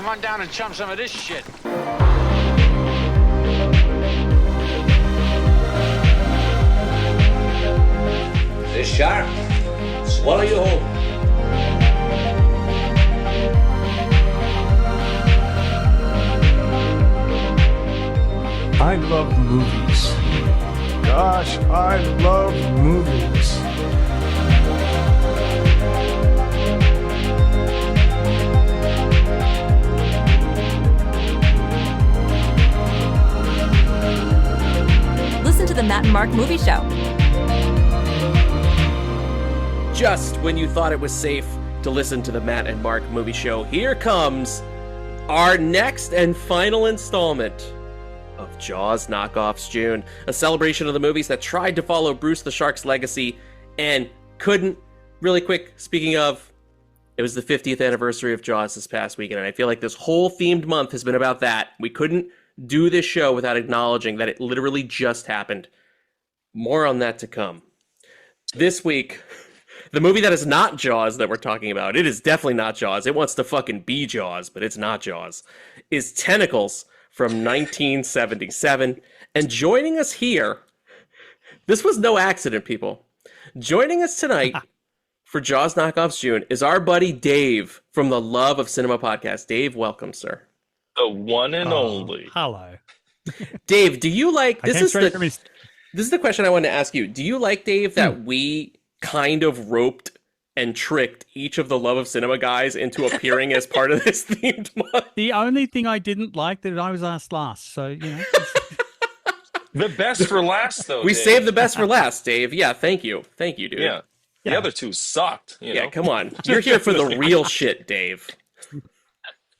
Come on down and chum some of this shit. This shark, swallow you whole. I love movies. Gosh, I love movies. Listen to the Matt and Mark Movie Show. Just when you thought it was safe to listen to the Matt and Mark Movie Show, here comes our next and final installment of Jaws Knockoffs June, a celebration of the movies that tried to follow Bruce the Shark's legacy and couldn't. Really quick, speaking of, it was the 50th anniversary of Jaws this past weekend, and I feel like this whole themed month has been about that. We couldn't do this show without acknowledging that it literally just happened. More on that to come. This week, the movie that is not Jaws that we're talking about, it is definitely not Jaws. It wants to fucking be Jaws, but it's not Jaws, is Tentacles from 1977. And joining us here, this was no accident, people. Joining us tonight for Jaws Knockoffs June is our buddy Dave from the Love of Cinema podcast. Dave, welcome, sir. The one and only. Hello. Dave, do you like... This is the question I wanted to ask you. Do you like, Dave, that we kind of roped and tricked each of the Love of Cinema guys into appearing as part of this themed month? The only thing I didn't like that I was asked last, so, you know. The best for last, though. We Dave. saved the best for last, Dave. Yeah, thank you. Thank you, dude. Yeah. The other two sucked. You know? Come on. You're here for the real shit, Dave.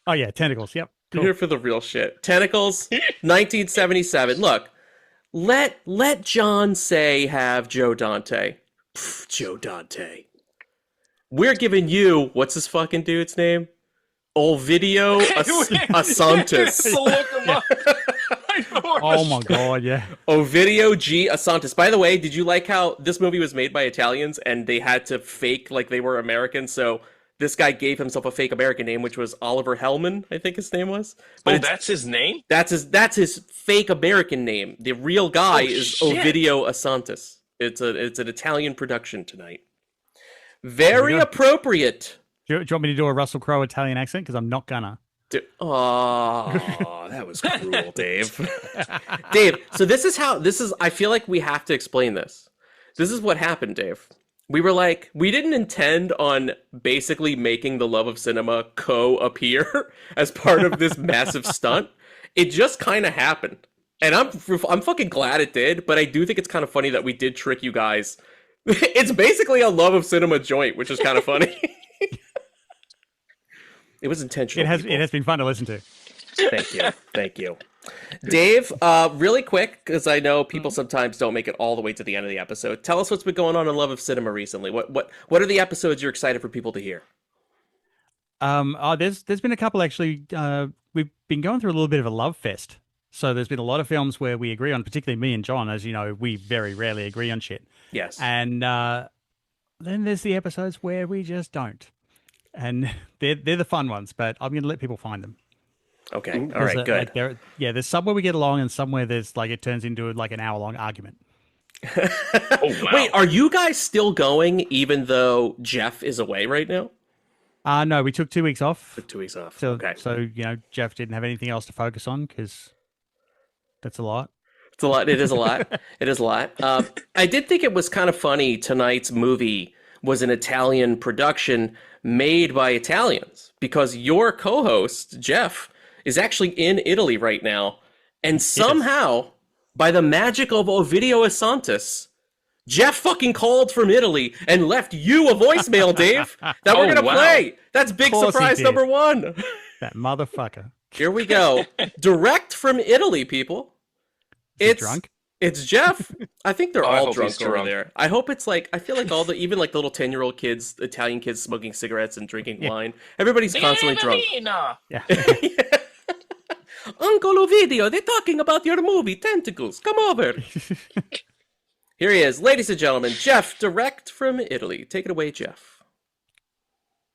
Oh, yeah, Tentacles. Yep. Cool. You're here for the real shit. Tentacles, 1977. Look, let John Say have Joe Dante. Pff, Joe Dante. We're giving you, what's this fucking dude's name? Ovidio Asantis. Look him up. Oh my god, yeah. Ovidio G. Asantis. By the way, did you like how this movie was made by Italians and they had to fake like they were American? So this guy gave himself a fake American name, which was Oliver Hellman, I think his name was. But that's his name? That's his fake American name. The real guy is Ovidio Asantis. It's an Italian production tonight. Very appropriate. Do you want me to do a Russell Crowe Italian accent? Because I'm not gonna. Oh, that was cruel, Dave. Dave, so this is, I feel like we have to explain this. This is what happened, Dave. We were like, we didn't intend on basically making the Love of Cinema co-appear as part of this massive stunt. It just kind of happened. And I'm fucking glad it did, but I do think it's kind of funny that we did trick you guys. It's basically a Love of Cinema joint, which is kind of funny. It was intentional. It has been fun to listen to. Thank you. Dave, really quick, because I know people sometimes don't make it all the way to the end of the episode. Tell us what's been going on in Love of Cinema recently. What are the episodes you're excited for people to hear? There's been a couple actually. We've been going through a little bit of a love fest. So there's been a lot of films where we agree on, particularly me and John. As you know, we very rarely agree on shit. Yes. And then there's the episodes where we just don't. And they're the fun ones, but I'm going to let people find them. Okay. All right, good. There's some where we get along and some where there's like it turns into like an hour-long argument. Oh, wow. Wait, are you guys still going even though Jeff is away right now? No, we took 2 weeks off. Took 2 weeks off. Okay. So, Jeff didn't have anything else to focus on because that's a lot. It's a lot. It is a lot. It is a lot. I did think it was kind of funny. Tonight's movie was an Italian production made by Italians because your co-host, Jeff, is actually in Italy right now. And somehow, by the magic of Ovidio Asantis, Jeff fucking called from Italy and left you a voicemail, Dave, that we're going to play. That's big surprise number one. That motherfucker. Here we go. Direct from Italy, people. It's drunk. It's Jeff. I think they're all drunk over drunk. there. I hope it's like, I feel like even like the little 10-year-old kids, Italian kids smoking cigarettes and drinking wine. Everybody's constantly drunk. Yeah. Uncle Ovidio, they're talking about your movie, Tentacles. Come over. Here he is. Ladies and gentlemen, Jeff, direct from Italy. Take it away, Jeff.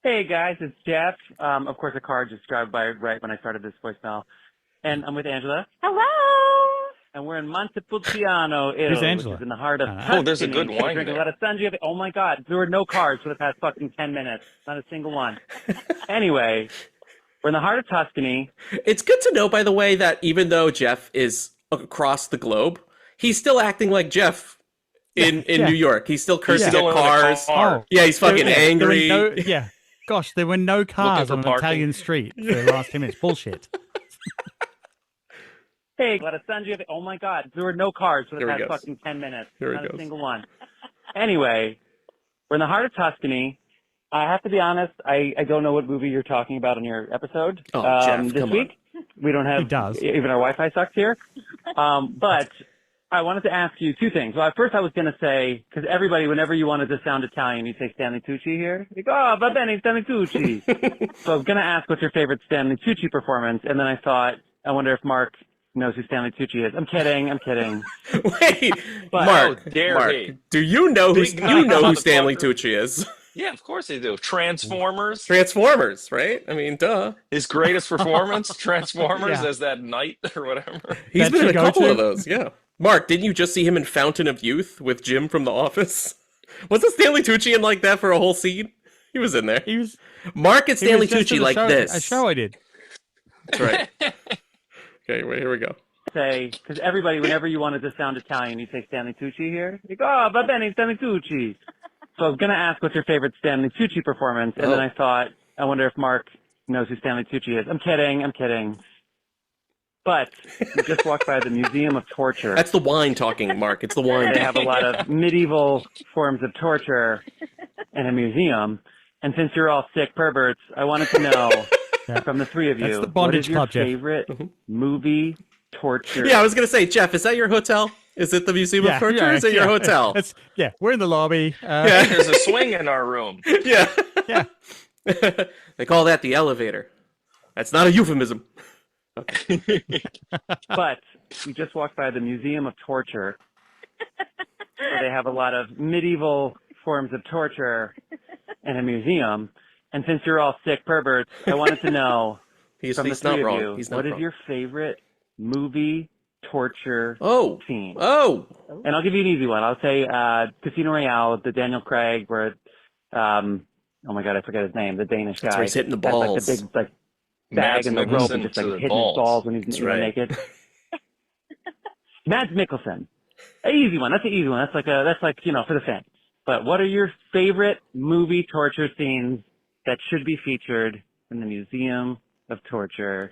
Hey guys, it's Jeff. Of course, a car just drove by right when I started this voicemail. And I'm with Angela. Hello. And we're in Montepulciano, Italy, Who's Angela? which is in the heart of Oh, there's a Tuscany. good wine Drinking a there. lot of Sangiovese. Oh my God, there were no cars for the past fucking 10 minutes. Not a single one. Anyway, we're in the heart of Tuscany. It's good to know, by the way, that even though Jeff is across the globe, he's still acting like Jeff in New York. He's still cursing still at in the cars. car. Yeah, he's fucking angry. Gosh, there were no cars for on an parking. Italian street for the last 10 minutes. Bullshit. Hey, a lot of Sangiovese. Oh my God, there were no cars for the Here he past goes. fucking 10 minutes. Here he Not a goes. single one. Anyway, we're in the heart of Tuscany. I have to be honest, I don't know what movie you're talking about in your episode. Oh, Jeff, this come week. We don't have, He does. even our Wi-Fi sucks here. But I wanted to ask you two things. Well, at first I was going to say, because everybody, whenever you wanted to sound Italian, you say Stanley Tucci here. You go, oh, va bene, Stanley Tucci. So I was going to ask what's your favorite Stanley Tucci performance, and then I thought, I wonder if Mark knows who Stanley Tucci is. I'm kidding. Wait, But- Mark, How dare Mark, he? do you know who Big mouth who Stanley motherfucker. Tucci is? Yeah, of course they do. Transformers. Transformers, right? I mean, duh. His greatest performance, Transformers, Yeah. as that knight or whatever. He's That's been in a your couple go-to? of those, yeah. Mark, didn't you just see him in Fountain of Youth with Jim from The Office? Wasn't Stanley Tucci in like that for a whole scene? He was in there. He was Mark and he Stanley was just Tucci in a like show, this. A show I did. That's right. Okay, wait, here we go. say, because everybody, whenever you wanted to sound Italian, you say Stanley Tucci here. You go, oh, va bene, Stanley Tucci. So I was going to ask what's your favorite Stanley Tucci performance, and then I thought, I wonder if Mark knows who Stanley Tucci is. I'm kidding. But we just walked by the Museum of Torture. That's the wine talking, Mark. It's the wine. They have a lot of medieval forms of torture in a museum. And since you're all sick perverts, I wanted to know from the three of That's you, the what bondage is your club, Jeff. favorite movie torture? Yeah, I was going to say, Jeff, is that your hotel? Is it the Museum of Torture or is it your hotel? We're in the lobby. Yeah. There's a swing in our room. Yeah. Yeah. They call that the elevator. That's not a euphemism. But we just walked by the Museum of Torture. Where they have a lot of medieval forms of torture in a museum. And since you're all sick perverts, I wanted to know He's from the not three wrong. of you, He's not what is wrong. your favorite movie torture scene? Oh. And I'll give you an easy one. I'll say Casino Royale, the Daniel Craig, where, oh my God, I forget his name, the Danish guy. That's where he's hitting the Has, balls. like the big bag Mads and the rope and Mikkelsen just to like the hitting balls. his balls when he's That's right. naked. Mads Mikkelsen. An easy one. That's an easy one. That's like, you know, for the fans. But what are your favorite movie torture scenes that should be featured in the Museum of Torture?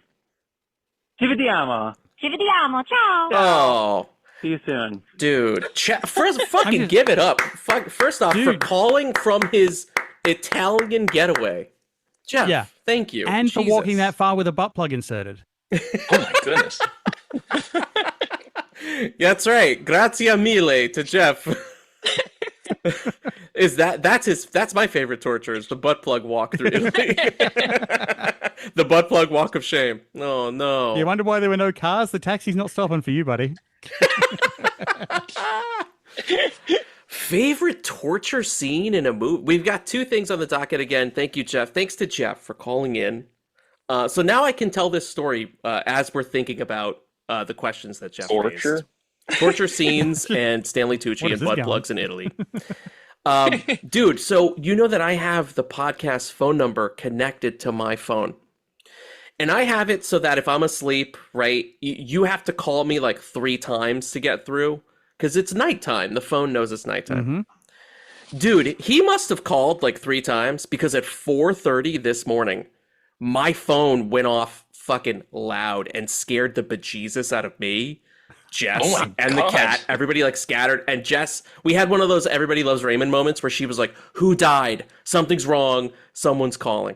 Ci vediamo. Ci vediamo. Ciao. Oh. See you soon. Dude, first, fucking give it up. First off, for calling from his Italian getaway. Jeff, Yeah. thank you. And for Jesus. walking that far with a butt plug inserted. Oh my goodness. That's right. Grazie mille to Jeff. That's my favorite torture is the butt plug walk through Italy. The butt plug walk of shame. Oh no. You wonder why there were no cars? The taxi's not stopping for you, buddy. Favorite torture scene in a movie? We've got two things on the docket again. Thank you, Jeff. Thanks to Jeff for calling in. So now I can tell this story as we're thinking about the questions that Jeff raised. Torture scenes and Stanley Tucci and butt plugs in Italy. Dude, so you know that I have the podcast phone number connected to my phone. And I have it so that if I'm asleep, right, you have to call me like 3 times to get through. Because it's nighttime. The phone knows it's nighttime. Mm-hmm. Dude, he must have called like 3 times because at 4:30 this morning, my phone went off fucking loud and scared the bejesus out of me, Jess, and the cat. Everybody like scattered. And Jess, we had one of those Everybody Loves Raymond moments where she was like, who died? Something's wrong. Someone's calling.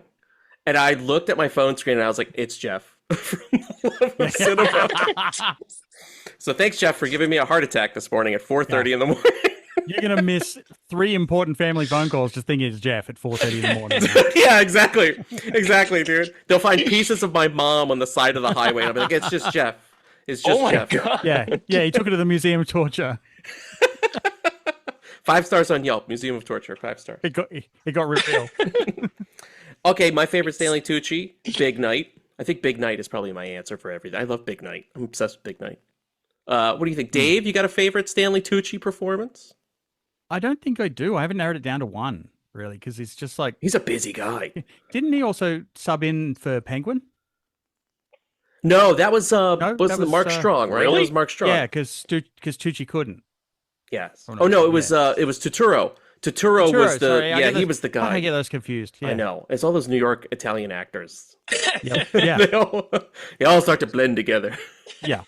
And I looked at my phone screen and I was like, it's Jeff from Love of Cinema. So thanks, Jeff, for giving me a heart attack this morning at 4:30 in the morning. You're going to miss 3 important family phone calls just thinking it's Jeff at 4:30 in the morning. Yeah, exactly. Exactly, dude. They'll find pieces of my mom on the side of the highway. And I'll be like, it's just Jeff. It's just Jeff. God. Yeah, he took it to the Museum of Torture. 5 stars on Yelp. Museum of Torture, 5 stars. It got real. Okay, my favorite Stanley Tucci, Big Night. I think Big Night is probably my answer for everything. I love Big Night. I'm obsessed with Big Night. What do you think, Dave? You got a favorite Stanley Tucci performance? I don't think I do. I haven't narrowed it down to one, really, because it's just like... He's a busy guy. Didn't he also sub in for Penguin? No, that was that was Mark Strong, right? Really? That was Mark Strong. Yeah, because Tucci couldn't. Yes. Oh, Oh no, no, it was Turturro. Turturro was the sorry, he was the guy. I get those confused. Yeah. I know. It's all those New York Italian actors. Yep. Yeah. they all start to blend together. Yeah.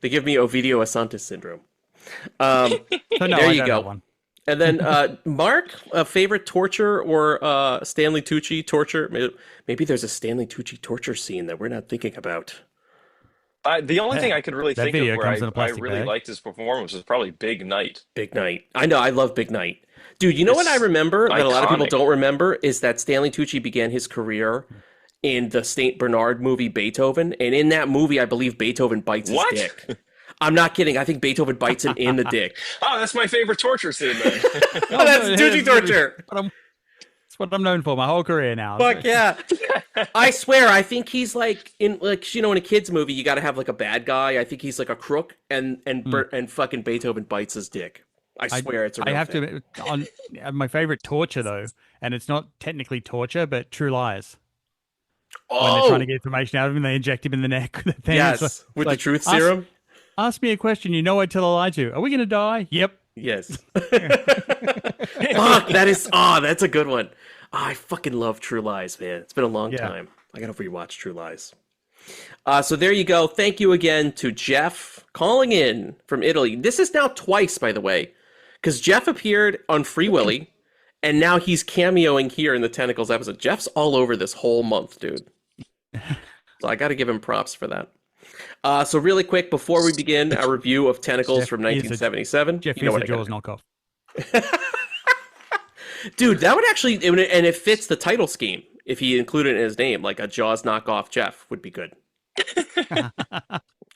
They give me Ovidio Asantis syndrome. So no, There I you don't go. have one. And then Mark, a favorite torture or Stanley Tucci torture? Maybe there's a Stanley Tucci torture scene that we're not thinking about. The only thing I could really That think video of where comes in a I plastic really bag. liked his performance was probably Big Night. Big Night. I know. I love Big Night. Dude, you know what I remember that a lot of people iconic. don't remember is that Stanley Tucci began his career in the St. Bernard movie Beethoven. And in that movie, I believe Beethoven bites his What? dick. I'm not kidding. I think Beethoven bites him in the dick. Oh, that's my favorite torture scene, man. Oh, that's Tucci torture. That's what I'm known for my whole career now. Fuck yeah. I swear, I think he's like in in a kid's movie, you got to have like a bad guy. I think he's like a crook and fucking Beethoven bites his dick. I swear it's a real I have thing. to on my favorite torture though, and it's not technically torture, but True Lies. When they're trying to get information out of him, they inject him in the neck with a thing. Yes, with the truth serum. Ask me a question you know I'd tell a lie to. Are we going to die? Yep. Yes. Fuck, that's a good one. Oh, I fucking love True Lies, man. It's been a long time. I gotta rewatch True Lies. So there you go. Thank you again to Jeff calling in from Italy. This is now twice, by the way, because Jeff appeared on Free Willy, and now he's cameoing here in the Tentacles episode. Jeff's all over this whole month, dude. So I got to give him props for that. So really quick, before we begin our review of Tentacles from 1977, Jeff you know is what a I gotta Jaws knockoff. Dude, that would actually, and it fits the title scheme. If he included it in his name, like a Jaws knockoff Jeff would be good.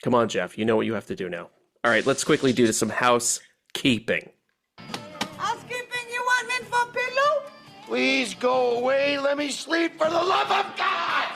Come on, Jeff. You know what you have to do now. All right, let's quickly do some housekeeping. Housekeeping, you want me for pillow? Please go away. Let me sleep for the love of God.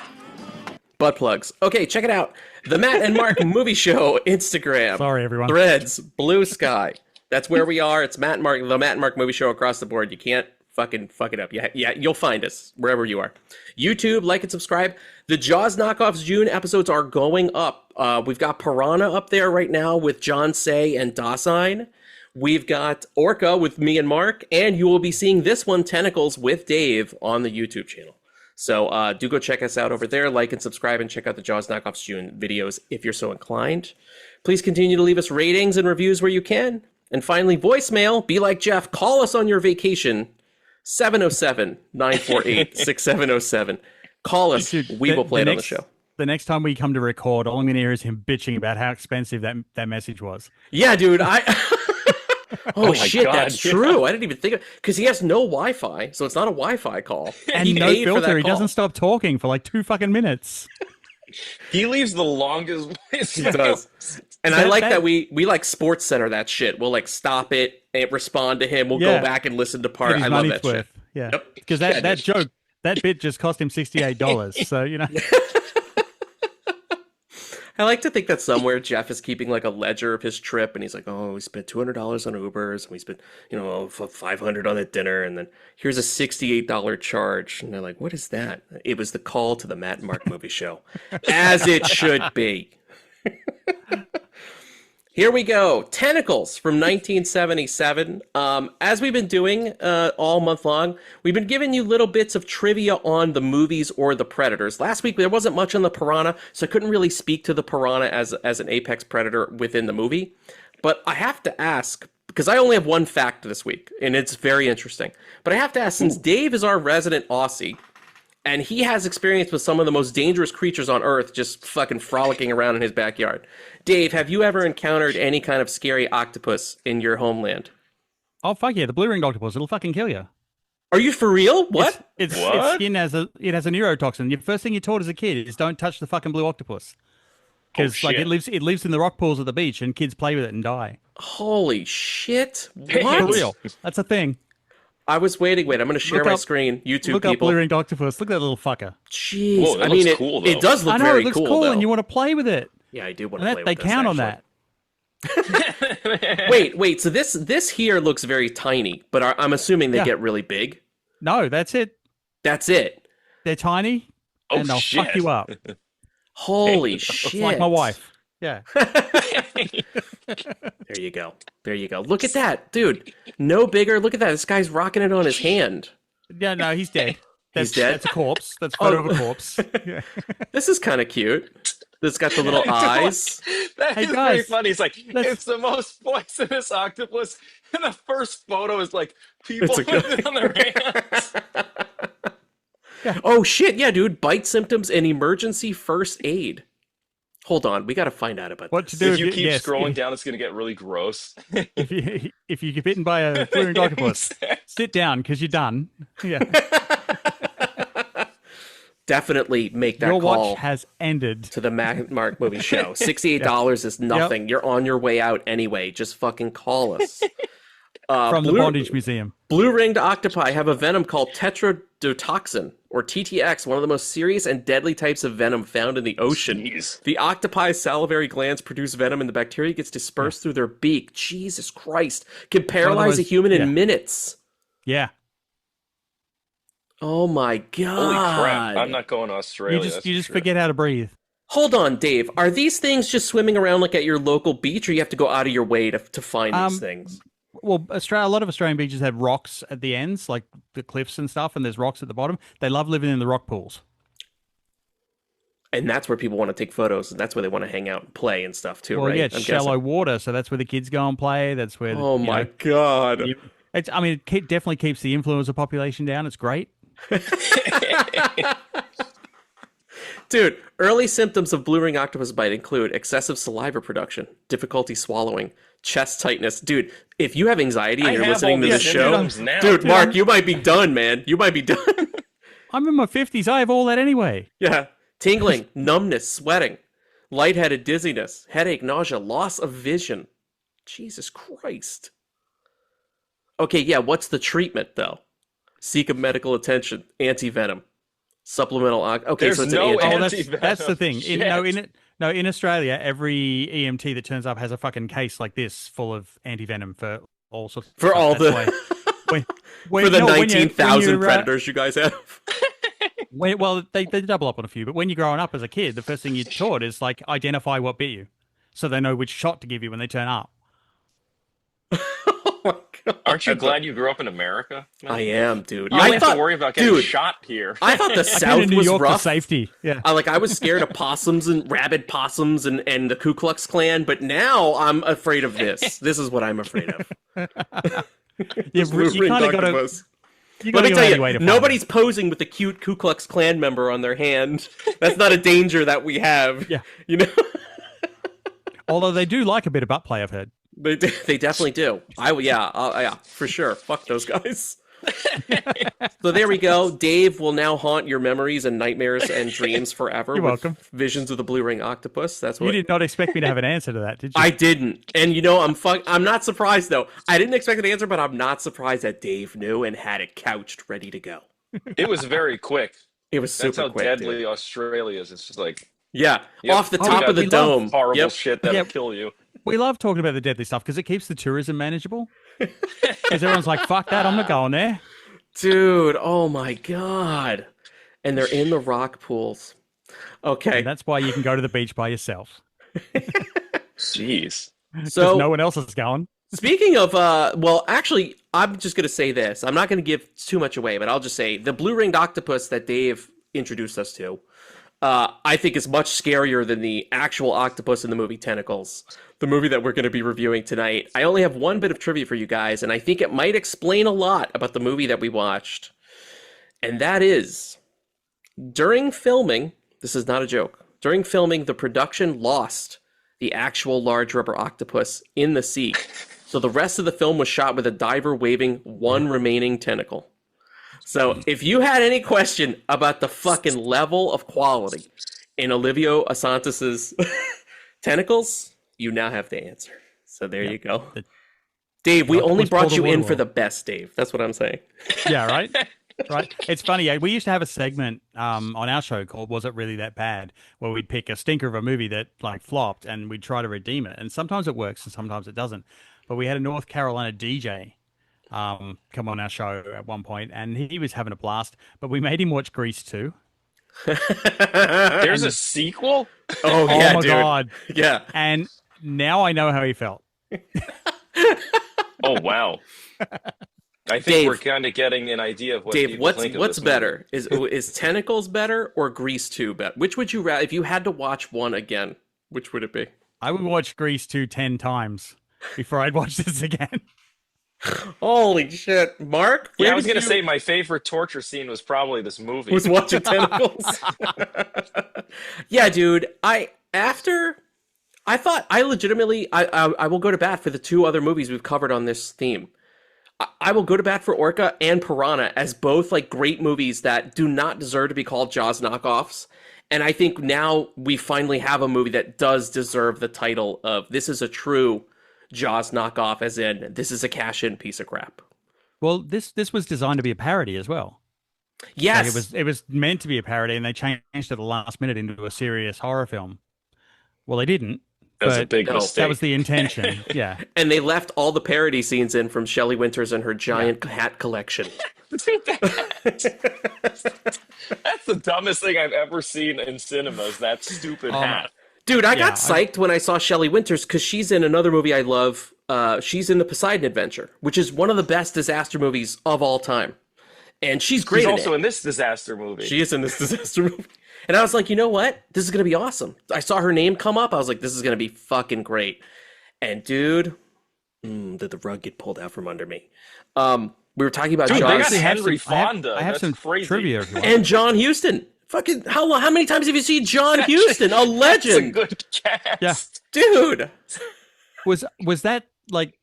Butt plugs. Okay, check it out. The Matt and Mark Movie Show Instagram. Sorry, everyone. Threads, Blue Sky. That's where we are. It's Matt and Mark, the Matt and Mark Movie Show across the board. You can't fucking fuck it up. Yeah, you'll find us wherever you are. YouTube, like and subscribe. The Jaws Knockoffs June episodes are going up. We've got Piranha up there right now with John Say and Dasein. We've got Orca with me and Mark, and you will be seeing this one, Tentacles, with Dave on the YouTube channel. So do go check us out over there, like and subscribe, and check out the Jaws Knockoffs June videos if you're so inclined. Please continue to leave us ratings and reviews where you can. And finally, voicemail. Be like Jeff. Call us on your vacation. 707-948-6707. Call us. Dude, We will play it on the show. The next time we come to record, all I'm going to hear is him bitching about how expensive that message was. Yeah, dude. Oh, my shit, God, that's yeah. true. I didn't even think of it. Because he has no Wi-Fi, so it's not a Wi-Fi call. And He no paid for filter. that He call. doesn't stop talking for like 2 fucking minutes. He leaves the longest voice. He does. And I like that we like Sports Center that shit. We'll like stop it and respond to him. We'll go back and listen to part. Get his I love money's that shit. Yeah. Yep. Because Yeah, that dude. joke, that bit just cost him $68. So, you know. I like to think that somewhere Jeff is keeping like a ledger of his trip, and he's like, "Oh, we spent $200 on Ubers, and we spent, $500 on a dinner, and then here's a $68 charge." And they're like, "What is that?" It was the call to the Matt and Mark Movie Show, as it should be. Here we go. Tentacles from 1977. As we've been doing all month long, we've been giving you little bits of trivia on the movies or the predators. Last week, there wasn't much on the piranha, so I couldn't really speak to the piranha as an apex predator within the movie. But I have to ask, because I only have one fact this week, and it's very interesting. But I have to ask, since Dave is our resident Aussie, and he has experience with some of the most dangerous creatures on Earth just fucking frolicking around in his backyard. Dave, have you ever encountered any kind of scary octopus in your homeland? Oh, fuck yeah. The blue-ringed octopus. It'll fucking kill you. Are you for real? What? Its What? skin has a neurotoxin. The first thing you're taught as a kid is don't touch the fucking blue octopus. Because Oh, like shit. it lives in the rock pools at the beach and kids play with it and die. Holy shit. For What? real. That's a thing. I was waiting. Wait, I'm going to share Look my up- screen. YouTube Look up people. blue ringed octopus. Look at that little fucker. Jeez. Whoa, that I mean, looks cool, though. it does look I know very it looks cool, cool, though. and you want to play with it. Yeah, I do want And to play they with this, count on actually. that. Wait. So this here looks very tiny, but I'm assuming they Yeah. get really big. No, that's it. That's it. They're tiny, Oh, and they'll shit. fuck you up. Holy shit. It's like my wife. Yeah. There you go. There you go. Look at that, dude. No bigger. Look at that. This guy's rocking it on his hand. Yeah, no, he's dead. He's dead? That's a corpse. That's a photo of a corpse. Yeah. This is kind of cute. This got the little eyes. That Hey, is guys, pretty funny. It's like, let's- it's the most poisonous octopus. And the first photo is like people It's a with good- it on their hands. Oh shit, yeah, dude. Bite symptoms and emergency first aid. Hold on, we got to find out about What this. to do If you keep yes, scrolling down, it's going to get really gross. if you get bitten by a blue ringed octopus, sit down because you're done. Yeah. Definitely make that Your call watch has ended. to the Mark Movie Show. $68 is nothing. You're on your way out anyway. Just fucking call us. From the Bondage Museum. Blue-ringed octopi have a venom called tetrodotoxin, or TTX, one of the most serious and deadly types of venom found in the ocean. Jeez. The octopi's salivary glands produce venom, and the bacteria gets dispersed through their beak. Jesus Christ. Can paralyze a most- human yeah. in minutes. Yeah. Oh my god. Holy crap. I'm not going to Australia. You that's just for sure. forget how to breathe. Hold on, Dave. Are these things just swimming around like at your local beach, or you have to go out of your way to find these things? Well, a lot of Australian beaches have rocks at the ends, like the cliffs and stuff, and there's rocks at the bottom. They love living in the rock pools. And that's where people want to take photos, and that's where they want to hang out and play and stuff too, Well, right? yeah, it's I'm shallow guessing. water, so that's where the kids go and play. That's where. Oh my god. It definitely keeps the influenza population down. It's great. Dude, early symptoms of blue ring octopus bite include excessive saliva production, difficulty swallowing, chest tightness. Dude, if you have anxiety and I you're have listening all to the these show, symptoms now. dude, Mark, you might be done, man. You might be done. I'm in my 50s. I have all that anyway. Yeah. Tingling, numbness, sweating, lightheaded, dizziness, headache, nausea, loss of vision. Jesus Christ. Okay, yeah, what's the treatment, though? Seek a medical attention, anti-venom, supplemental... Okay, There's so it's no an anti... anti-venom. That's the thing. Shit. In Australia, every EMT that turns up has a fucking case like this full of anti-venom for all sorts of For stuff. all That's the... why- For the no, when you- 19,000 when you're, predators you guys have. Well, they double up on a few, but when you're growing up as a kid, the first thing you're taught is like identify what bit you, so they know which shot to give you when they turn up. Oh my God. Aren't you glad you grew up in America? man? I am, dude. You don't I have thought, to worry about getting dude, shot here. I thought the I came to South New was York for rough. safety. Yeah. I was scared of possums and rabid possums and the Ku Klux Klan, but now I'm afraid of this. This is what I'm afraid of. You Blue-ringed kind of got to. octopus. You Let got me to tell you, nobody's posing with a cute Ku Klux Klan member on their hand. That's not a danger that we have. Yeah. You know, Although they do like a bit of butt play, I've heard. they definitely do. Yeah, for sure. Fuck those guys. So there we go. Dave will now haunt your memories and nightmares and dreams forever. You're with welcome. Visions of the blue ring octopus. That's You what did not expect me to have an answer to that, did you? I didn't. And you know, I'm not surprised though. I didn't expect an answer, but I'm not surprised that Dave knew and had it couched ready to go. It was very quick. It was super That's how quick. deadly Dude. Australia is. It's just like Yeah, Yep. off the Oh, top we of the got dome. horrible Yep. shit that'll Yeah. kill you. We love talking about the deadly stuff because it keeps the tourism manageable. Because everyone's like, fuck that, I'm not going there. Dude, oh my god. And they're in the rock pools. Okay. And that's why you can go to the beach by yourself. Jeez. So no one else is going. speaking of well, actually, I'm just going to say this. I'm not going to give too much away, but I'll just say the blue-ringed octopus that Dave introduced us to, I think is much scarier than the actual octopus in the movie Tentacles, the movie that we're going to be reviewing tonight. I only have one bit of trivia for you guys, and I think it might explain a lot about the movie that we watched. And that is, during filming, this is not a joke, during filming, the production lost the actual large rubber octopus in the sea. So the rest of the film was shot with a diver waving one remaining tentacle. So if you had any question about the fucking level of quality in Olivia Asantos's Tentacles, you now have the answer. So there you go. Dave, we only Octopus pulled brought the you in water for well. the best, Dave. That's what I'm saying. Yeah, right. Right. It's funny. We used to have a segment on our show called "Was It Really That Bad?" where we'd pick a stinker of a movie that like flopped, and we'd try to redeem it. And sometimes it works, and sometimes it doesn't. But we had a North Carolina DJ come on our show at one point, and he was having a blast. But we made him watch Grease 2. There's a sequel? Oh, Oh yeah, my dude. god! Yeah. And now I know how he felt. Oh, wow. I think Dave, we're kind of getting an idea of what Dave, people think of what's this movie. better? Is Tentacles better or Grease 2 better? Which would you rather, if you had to watch one again, which would it be? I would watch Grease 2 10 times before I'd watch this again. Holy shit. Mark? Yeah, where I was did going to you- say my favorite torture scene was probably this movie. was watching Tentacles. Yeah, dude. I legitimately I will go to bat for the two other movies we've covered on this theme. I will go to bat for Orca and Piranha as both like great movies that do not deserve to be called Jaws knockoffs. And I think now we finally have a movie that does deserve the title of this is a true Jaws knockoff, as in this is a cash-in piece of crap. Well, this was designed to be a parody as well. Yes. Like it was meant to be a parody, and they changed it at the last minute into a serious horror film. Well, they didn't. That's a but big No. mistake. That was the intention. Yeah. And they left all the parody scenes in from Shelley Winters and her giant hat collection. That's the dumbest thing I've ever seen in cinemas, that stupid hat. Dude, I got Yeah, psyched when I saw Shelley Winters because she's in another movie I love. She's in The Poseidon Adventure, which is one of the best disaster movies of all time. And she's great She's in also it. in this disaster movie. She is in this disaster movie. And I was like, you know what? This is going to be awesome. I saw her name come up. I was like, this is going to be fucking great. And dude, did the rug get pulled out from under me? We were talking about Dude, Jaws they got Actually, have Henry some- I have- Fonda. I have That's some crazy. trivia if you want. and John Huston. Fucking how many times have you seen John Huston? A That's a legend, good cast. Yeah. dude. Was that like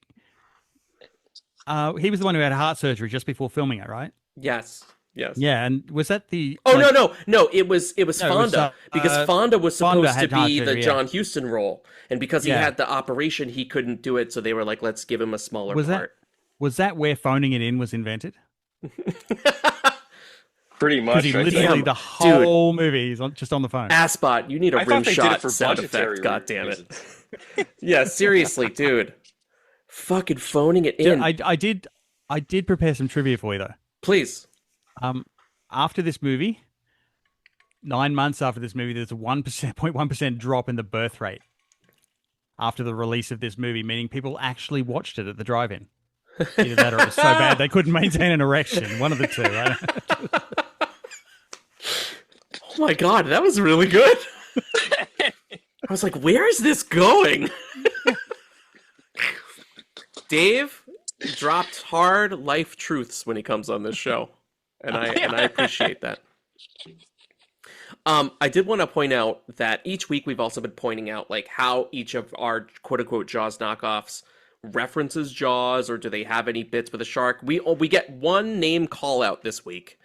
he was the one who had heart surgery just before filming it, right? Yes. Yeah, and was that the Oh like, no! It was No, it was, Fonda because Fonda was Fonda supposed had to heart be the surgery, yeah. John Huston role, and because he Yeah. had the operation, he couldn't do it. So they were like, "Let's give him a smaller part." Was that where phoning it in was invented? Pretty much. Because he I think. literally Damn, the whole movie is just on the phone. Asbot, you need a I rim thought they did it shot for sound budgetary effect. God damn it! reasons. Yeah, seriously, dude. Fucking phoning it in, I did prepare some trivia for you though. please. After this movie, 9 months after this movie, there's a 0.1% drop in the birth rate after the release of this movie, meaning people actually watched it at the drive-in. Either that or it was so bad they couldn't maintain an erection. One of the two. Right? Oh my god, that was really good. I was like, where is this going? Dave dropped hard life truths when he comes on this show. And I appreciate that. I did want to point out that each week we've also been pointing out like how each of our quote unquote Jaws knockoffs references Jaws, or do they have any bits with a shark? We get one name call out this week,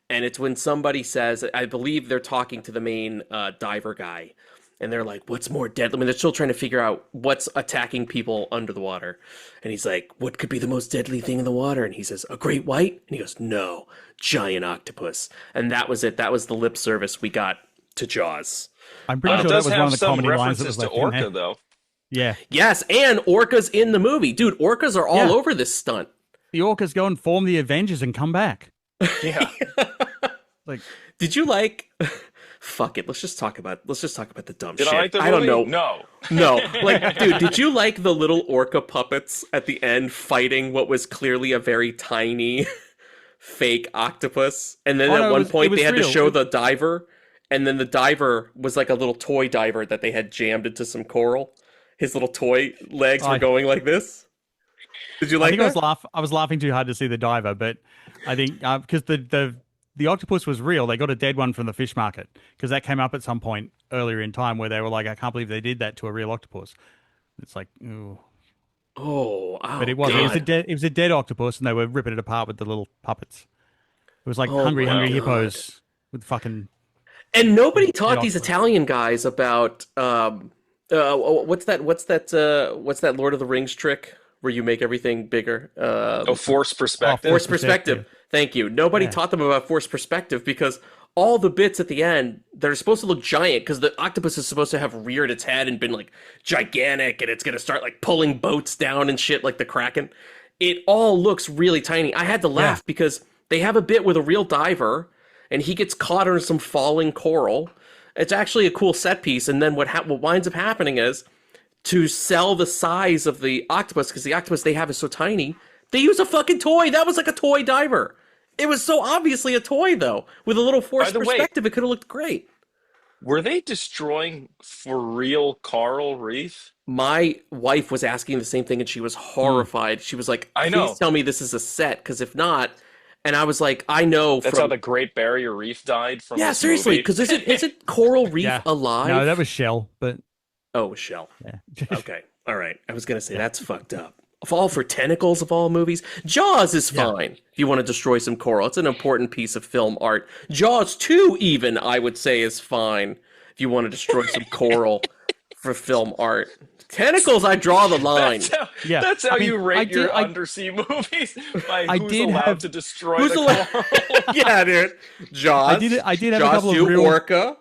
and it's when somebody says, I believe they're talking to the main diver guy, and they're like, what's more deadly? I mean, they're still trying to figure out what's attacking people under the water. And he's like, what could be the most deadly thing in the water? And he says, a great white? And he goes, no, giant octopus. And that was it. That was the lip service we got to Jaws. I'm pretty It sure that does was one have of the some comedy lines that references was to left in Orca, there. though. Yeah, Yes, and Orca's in the movie. Dude, Orcas are all Yeah. over this stunt. the orcas go and form the Avengers and come back. Yeah. Like, Did you like... Fuck it. Let's just talk about the dumb Did shit. I like the movie? I don't know. No. No. Like, dude, did you like the little orca puppets at the end fighting what was clearly a very tiny fake octopus? And then Oh, at no, it one was- point it was they had to real. show the diver, and then the diver was like a little toy diver that they had jammed into some coral. His little toy legs were I- going like this. Did you I like think that? I was laughing too hard to see the diver, but I think because the octopus was real, they got a dead one from the fish market because that came up at some point earlier in time where they were like, I can't believe they did that to a real octopus. It's like, ooh. Oh, But it was it was a dead octopus, and they were ripping it apart with the little puppets. It was like Oh hungry my God. hippos with fucking. And nobody taught these octopus. Italian guys about what's that Lord of the Rings trick where you make everything bigger. Force perspective. Force perspective. Thank you. Nobody taught them about force perspective because all the bits at the end, they're supposed to look giant because the octopus is supposed to have reared its head and been like gigantic, and it's going to start like pulling boats down and shit like the Kraken. It all looks really tiny. I had to laugh because they have a bit with a real diver and he gets caught on some falling coral. It's actually a cool set piece. And then what winds up happening is to sell the size of the octopus, because the octopus they have is so tiny, they use a fucking toy. That was like a toy diver. It was so obviously a toy, though. With a little force perspective, it could have looked great. Were they destroying for real coral reef? My wife was asking the same thing, and she was horrified. She was like, please tell me this is a set, because if not... And I was like, I know That's how the Great Barrier Reef died from this seriously, movie. because isn't Coral Reef alive? No, that was Shell, but... Oh, it was Shell. Yeah. Okay, all right. I was going to say, that's fucked up. Of all for tentacles of all movies, Jaws is fine if you want to destroy some coral. It's an important piece of film art. Jaws 2 even, I would say, is fine if you want to destroy some coral for film art. Tentacles, I draw the line. That's how you rate your undersea movies? By who's allowed to destroy the coral? Yeah, dude. Jaws. I did have Jaws a couple of real... Orca.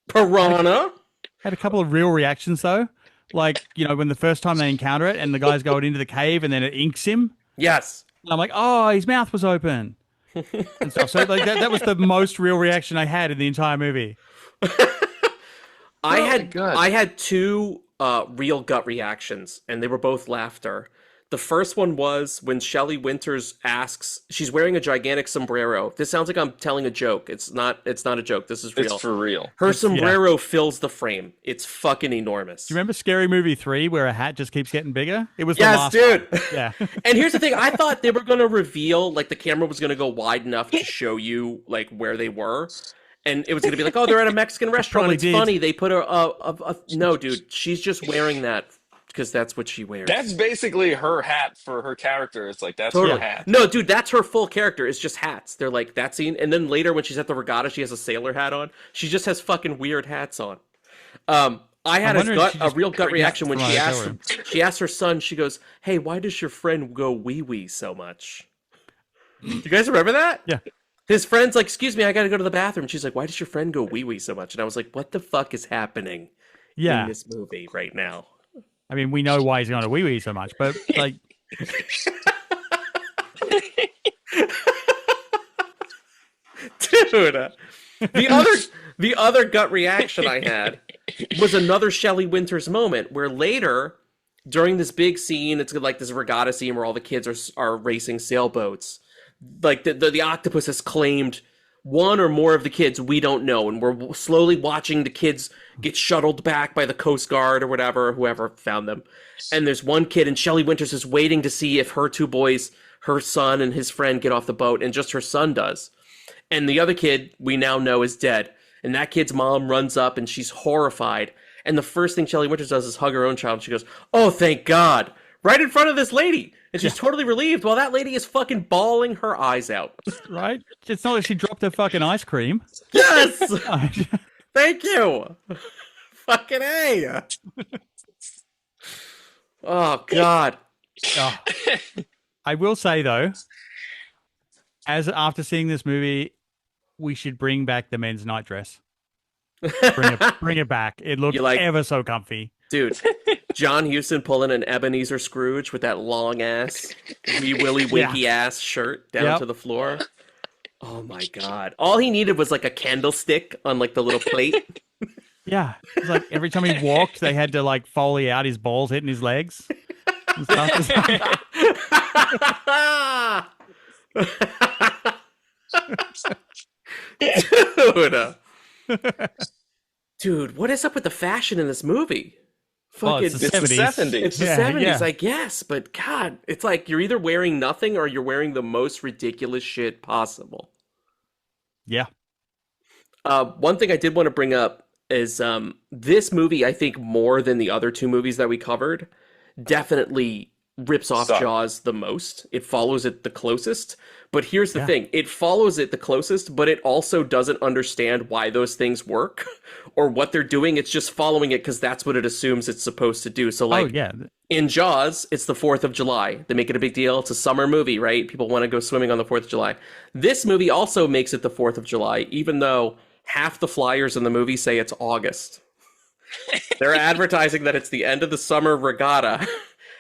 Piranha. Had a couple of real reactions, though. Like, you know, when the first time they encounter it and the guy's going into the cave and then it inks him. Yes. And I'm like, oh, his mouth was open. And stuff. So like, that was the most real reaction I had in the entire movie. I had two real gut reactions, and they were both laughter. The first one was when Shelley Winters asks, she's wearing a gigantic sombrero. This sounds like I'm telling a joke. It's not a joke. This is real. It's for real. Her sombrero fills the frame. It's fucking enormous. Do you remember Scary Movie 3 where a hat just keeps getting bigger? It was the last dude. One. Yeah. And here's the thing. I thought they were going to reveal, like the camera was going to go wide enough to show you like where they were. And it was going to be like, oh, they're at a Mexican restaurant. It's funny. They put no, dude, she's just wearing that because that's what she wears. That's basically her hat for her character. It's like, that's her hat. No, dude, that's her full character. It's just hats. They're like that scene. And then later when she's at the regatta, she has a sailor hat on. She just has fucking weird hats on. I had a real gut reaction when she asked her son, she goes, hey, why does your friend go wee-wee so much? Do you guys remember that? Yeah. His friend's like, excuse me, I got to go to the bathroom. She's like, why does your friend go wee-wee so much? And I was like, what the fuck is happening in this movie right now? I mean, we know why he's going to wee-wee so much, but like... Dude, the other gut reaction I had was another Shelley Winters moment where later, during this big scene, it's like this regatta scene where all the kids are racing sailboats. Like the octopus has claimed one or more of the kids we don't know, and we're slowly watching the kids get shuttled back by the Coast Guard or whatever, whoever found them. And there's one kid, and Shelley Winters is waiting to see if her two boys, her son and his friend, get off the boat, and just her son does. And the other kid we now know is dead. And that kid's mom runs up, and she's horrified. And the first thing Shelley Winters does is hug her own child, and she goes, oh, thank God, right in front of this lady. And she's totally relieved while that lady is fucking bawling her eyes out. Right? It's not like she dropped her fucking ice cream. Yes! Thank you! Fucking A! Oh, God. Oh. I will say, though, after seeing this movie, we should bring back the men's night dress. Bring it back. It looks ever so comfy. Dude, John Huston pulling an Ebenezer Scrooge with that long ass, wee willy winky ass shirt down to the floor. Oh my God. All he needed was like a candlestick on like the little plate. Yeah. It's like every time he walked, they had to like Foley out his balls hitting his legs. And stuff. Dude, what is up with the fashion in this movie? It's the 70s. It's the 70s, I guess. But God, it's like you're either wearing nothing or you're wearing the most ridiculous shit possible. Yeah. One thing I did want to bring up is this movie, I think more than the other two movies that we covered, definitely rips off Jaws the most. It follows it the closest. But here's the thing. It follows it the closest, but it also doesn't understand why those things work or what they're doing. It's just following it because that's what it assumes it's supposed to do. So, like, Oh yeah. in Jaws, it's the 4th of July. They make it a big deal. It's a summer movie, right? People want to go swimming on the 4th of July. This movie also makes it the 4th of July, even though half the flyers in the movie say it's August. They're advertising that it's the end of the summer regatta,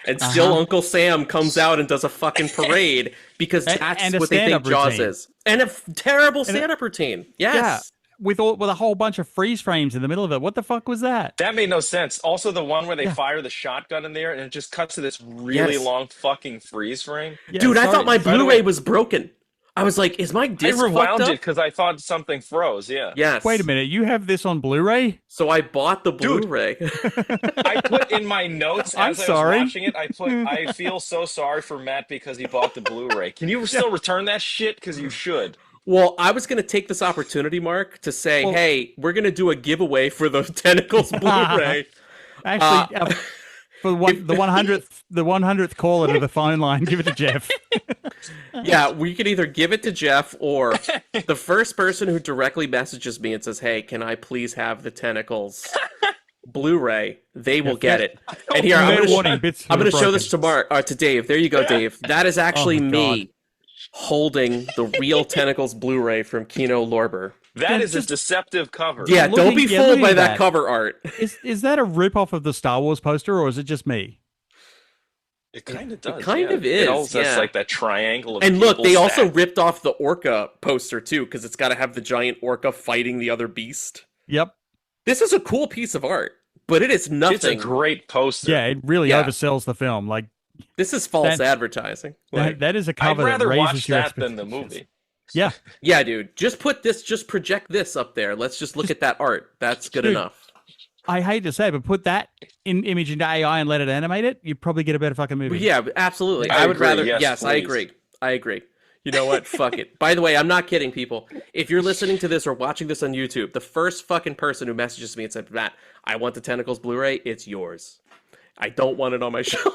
and still Uncle Sam comes out and does a fucking parade because that's and a what they think stand-up Jaws routine. is. And a terrible stand-up routine. Yes. Yeah. With a whole bunch of freeze frames in the middle of it. What the fuck was that? That made no sense. Also, the one where they fire the shotgun in there and it just cuts to this really long fucking freeze frame. Yeah, Dude, I sorry. thought my By the Blu-ray way- was broken. I was like, is my I disc fucked rewound up? it because I thought something froze. Yeah. Yes. Wait a minute, you have this on Blu-ray? So I bought the Dude. Blu-ray. I put in my notes I'm as I sorry. was watching it. I feel so sorry for Matt because he bought the Blu-ray. Can you still return that shit? Because you should. Well, I was going to take this opportunity, Mark, to say, hey, we're going to do a giveaway for the Tentacles Blu-ray. Actually, for the 100th caller to the phone line, give it to Jeff. Yeah, we could either give it to Jeff or the first person who directly messages me and says, hey, can I please have the Tentacles Blu-ray? They will get it. And here, I'm going to show this to Mark, to Dave. There you go, Dave. That is actually me holding the real Tentacles Blu-ray from Kino Lorber. That is a deceptive cover. Yeah, don't be fooled by looking at that cover art. Is that a rip-off of the Star Wars poster, or is it just me? It kind of does. It kind of is. It also has yeah. like that triangle of And look, people they also stacked. ripped off the orca poster too, because it's got to have the giant orca fighting the other beast. Yep. This is a cool piece of art, but it is nothing. It's a great poster. Yeah, it really oversells the film. Like, this is false advertising. Like, that is a I'd cover that rather raises watch your that than the expectations. movie. Yeah. yeah, dude. Just project this up there. Let's just look at that art. That's good enough. I hate to say it, but put that image into AI and let it animate it, you'd probably get a better fucking movie. Yeah, absolutely. I would agree. rather. Yes, I please. agree. I agree. You know what? Fuck it. By the way, I'm not kidding, people. If you're listening to this or watching this on YouTube, the first fucking person who messages me and said, Matt, I want the Tentacles Blu-ray, it's yours. I don't want it on my shelf.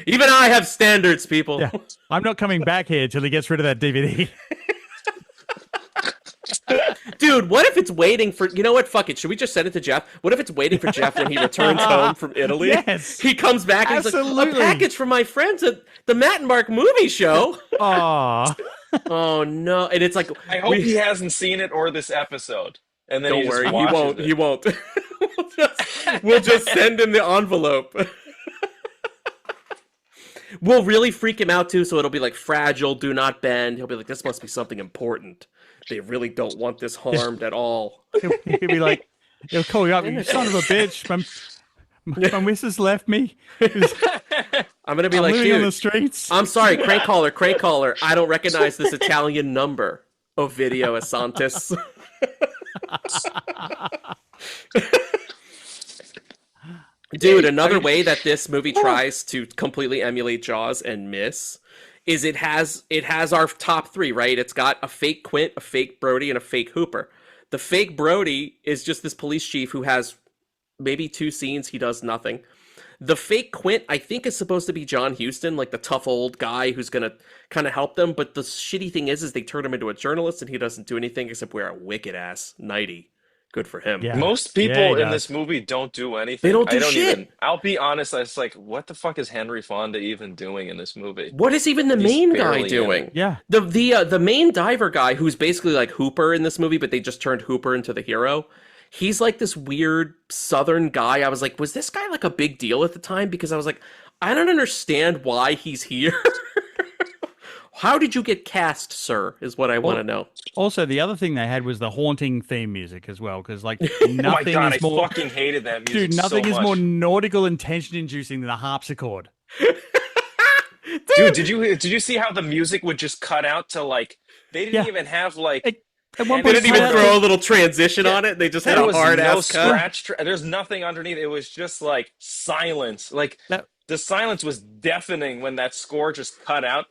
Even I have standards, people. Yeah. I'm not coming back here till he gets rid of that DVD. Dude, what if it's waiting for... You know what? Fuck it. Should we just send it to Jeff? What if it's waiting for Jeff when he returns home from Italy? Yes. He comes back and he's like, Absolutely. a package from my friends at the Matt and Mark movie show. Aw. Oh, no. And it's like... I hope he hasn't seen it or this episode. And then Don't he just worry, he watches won't. it. He won't. we'll just send him the envelope. We'll really freak him out too, so it'll be like fragile, do not bend. He'll be like, this must be something important. They really don't want this harmed at all. He'll be like, he'll call you up, you son of a bitch. My missus left me. I'm gonna be I'm like, living on the dude, streets. I'm sorry, crank caller. I don't recognize this Italian number. Ovidio Asantis. Dude, another way that this movie tries to completely emulate Jaws and miss is it has our top three, right? It's got a fake Quint, a fake Brody, and a fake Hooper. The fake Brody is just this police chief who has maybe 2 scenes, he does nothing. The fake Quint, I think, is supposed to be John Huston, like the tough old guy who's gonna kind of help them, but the shitty thing is they turn him into a journalist and he doesn't do anything except wear a wicked-ass nightie. Good for him. Yeah. Most people he in does. this movie don't do anything. They don't do I don't shit. Even, I'll be honest. I was like, what the fuck is Henry Fonda even doing in this movie? What is even the He's main guy barely in doing? it. Yeah. The main diver guy, who's basically like Hooper in this movie, but they just turned Hooper into the hero. He's like this weird Southern guy. I was like, was this guy like a big deal at the time? Because I was like, I don't understand why he's here. How did you get cast, sir? Is what I want to know. Also, the other thing they had was the haunting theme music as well, because like nothing Oh my god, is I more fucking hated that music. dude, nothing so is much. more nautical and tension-inducing than a harpsichord. Dude, did you see how the music would just cut out to like they didn't Yeah. even have like At one And They point, didn't even it throw a little transition on it. They just had there a was hard no ass cut. scratch. There's nothing underneath. It was just like silence. Like That- the silence was deafening when that score just cut out.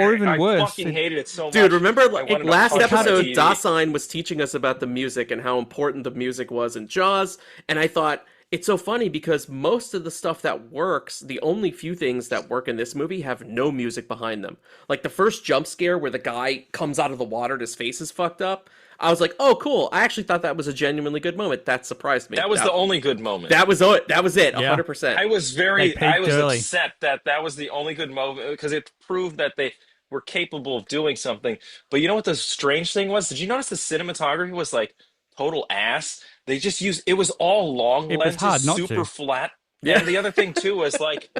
Or even I worse, fucking hated it so much. Dude, remember I wanted to last punch my episode, TV. Dasein was teaching us about the music and how important the music was in Jaws, and I thought, it's so funny because most of the stuff that works, the only few things that work in this movie have no music behind them. Like the first jump scare where the guy comes out of the water and his face is fucked up, I was like, oh, cool. I actually thought that was a genuinely good moment. That surprised me. That was the only good moment. That was it. That was it. Yeah. 100%. I was early. upset that was the only good moment because it proved that they were capable of doing something. But you know what the strange thing was? Did you notice the cinematography was like total ass? They just used it was all long It was lenses, hard not super to. flat. Yeah. And the other thing too was like,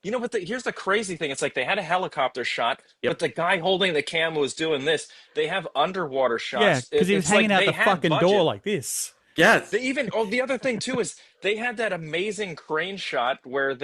you know what? Here's the crazy thing. It's like they had a helicopter shot, but the guy holding the camera was doing this. They have underwater shots. Yeah, because he was It's like hanging out they the had fucking budget. door like this. Yes. The other thing too is they had that amazing crane shot where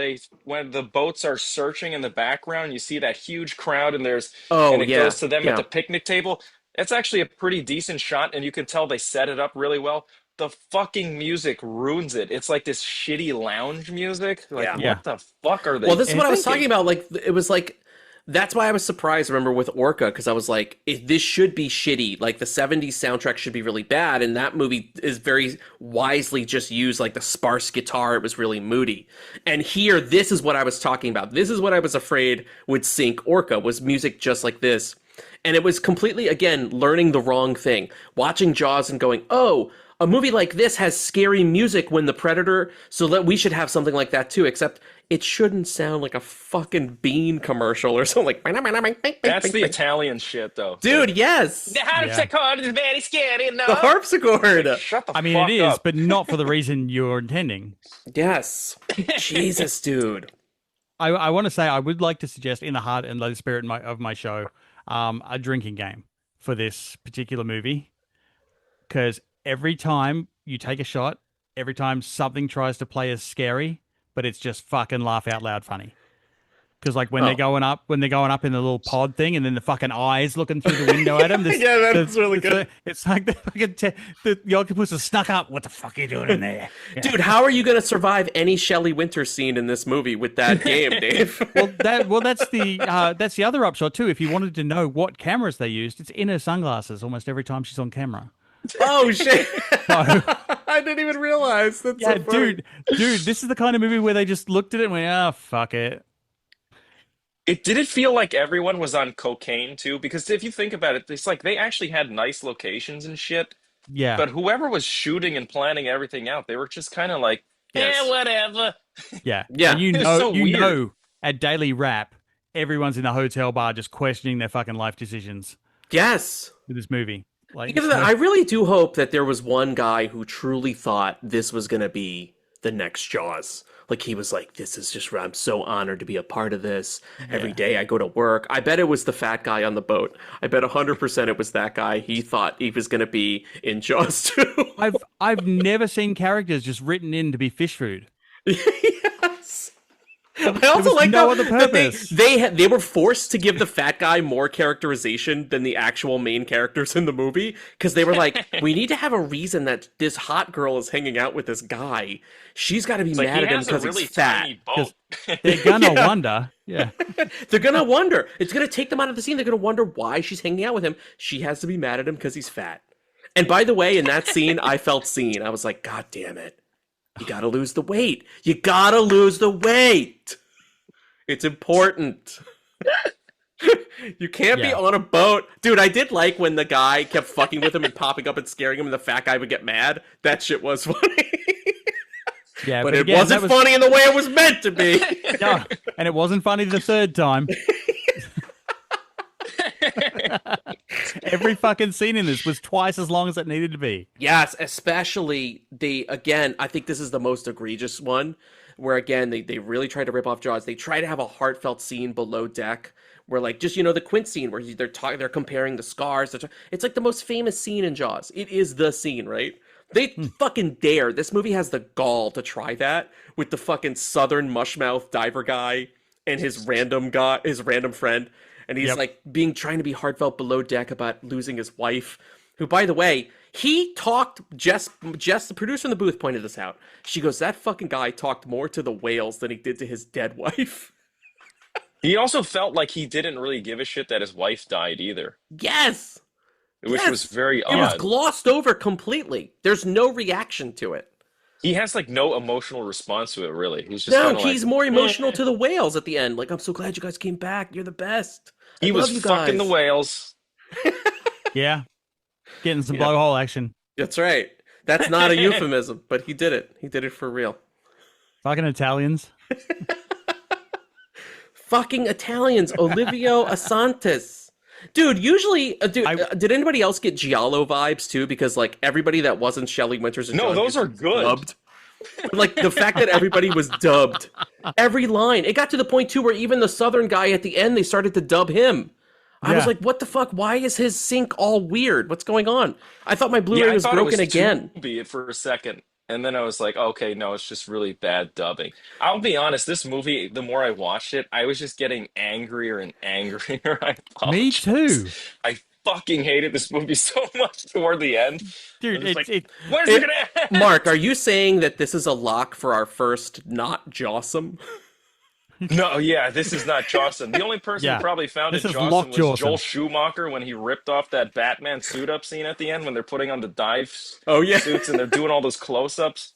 when the boats are searching in the background, you see that huge crowd and it goes to them at the picnic table. It's actually a pretty decent shot, and you can tell they set it up really well. The fucking music ruins it. It's like this shitty lounge music. Like, what the fuck are they? Well, this is what I was thinking? talking about. Like, it was like, that's why I was surprised, remember, with Orca, because I was like, this should be shitty. Like, the 70s soundtrack should be really bad, and that movie is very wisely just used, like, the sparse guitar. It was really moody. And here, this is what I was talking about. This is what I was afraid would sink Orca, was music just like this. And it was completely, again, learning the wrong thing. Watching Jaws and going, oh, a movie like this has scary music when the predator, so that we should have something like that too, except it shouldn't sound like a fucking bean commercial or something like. That's the Italian shit, though. Dude, yes. The harpsichord is very scary. No? The harpsichord. Shut the fuck up. I mean, it is, but not for the reason you're intending. Yes. Jesus, dude. I want to say I would like to suggest, in the heart and the spirit of my show, a drinking game for this particular movie, because every time you take a shot, every time something tries to play as scary, but it's just fucking laugh out loud funny. Because like when they're going up in the little pod thing, and then the fucking eyes looking through the window at them. Yeah, that's really good. It's like the fucking the octopus has snuck up. What the fuck are you doing in there, Dude? How are you going to survive any Shelley Winter scene in this movie with that game, Dave? that's the other upshot too. If you wanted to know what cameras they used, it's in her sunglasses almost every time she's on camera. Oh shit! I didn't even realize. That's so funny. dude, this is the kind of movie where they just looked at it and went, "Oh, fuck it." Did it feel like everyone was on cocaine too? Because if you think about it, it's like they actually had nice locations and shit. Yeah. But whoever was shooting and planning everything out, they were just kind of like, whatever. Yeah. Yeah. And you It's know, so weird. at Daily Rap, everyone's in the hotel bar just questioning their fucking life decisions Yes. with this movie. Like, Because I really do hope that there was one guy who truly thought this was going to be the next Jaws. Like, he was like, this is just, I'm so honored to be a part of this. Every day I go to work. I bet it was the fat guy on the boat. I bet 100% it was that guy. He thought he was going to be in Jaws too. I've never seen characters just written in to be fish food. Yes. I also was like no how other that purpose. they were forced to give the fat guy more characterization than the actual main characters in the movie, because they were like, we need to have a reason that this hot girl is hanging out with this guy. She's got to be mad at him because he's fat. boat. They're gonna wonder. Yeah. They're gonna wonder. It's gonna take them out of the scene. They're gonna wonder why she's hanging out with him. She has to be mad at him because he's fat. And by the way, in that scene, I felt seen. I was like, God damn it. You gotta lose the weight. You gotta lose the weight. It's important. You can't be on a boat. Dude, I did like when the guy kept fucking with him and popping up and scaring him and the fat guy would get mad. That shit was funny. Yeah. But it again, wasn't funny in the way it was meant to be. No, and it wasn't funny the third time. Every fucking scene in this was twice as long as it needed to be. Yes, especially again, I think this is the most egregious one, where again, they really try to rip off Jaws. They try to have a heartfelt scene below deck, where like, just, the Quint scene where they're comparing the scars. It's like the most famous scene in Jaws. It is the scene, right? They fucking dare. This movie has the gall to try that with the fucking southern mushmouth diver guy and his random friend. And he's like trying to be heartfelt below deck about losing his wife, who, by the way, he talked, Jess, the producer in the booth pointed this out. She goes, that fucking guy talked more to the whales than he did to his dead wife. He also felt like he didn't really give a shit that his wife died either. Yes. Which was very odd. It was glossed over completely. There's no reaction to it. He has like no emotional response to it, really. He's just he's more emotional to the whales at the end. Like, I'm so glad you guys came back. You're the best. He was fucking the whales. Yeah. Getting some blowhole action. That's right. That's not a euphemism, but he did it. He did it for real. Fucking Italians. Fucking Italians. Olivio Assantes. Dude, usually, did anybody else get Giallo vibes too? Because like everybody that wasn't Shelley Winters and John those are good. Dubbed. Like the fact that everybody was dubbed, every line. It got to the point too where even the Southern guy at the end, they started to dub him. I was like, what the fuck? Why is his sync all weird? What's going on? I thought my Blu-ray was broken again. Be it for a second. And then I was like, okay, no, it's just really bad dubbing. I'll be honest, this movie, the more I watched it, I was just getting angrier and angrier. Me too. I fucking hated this movie so much toward the end. Dude, when's it gonna end? Mark, are you saying that this is a lock for our first not Jawsome? No, yeah, this is not Jawsome. The only person who probably found it Jawsome was Joel Schumacher when he ripped off that Batman suit-up scene at the end when they're putting on the dive suits and they're doing all those close-ups.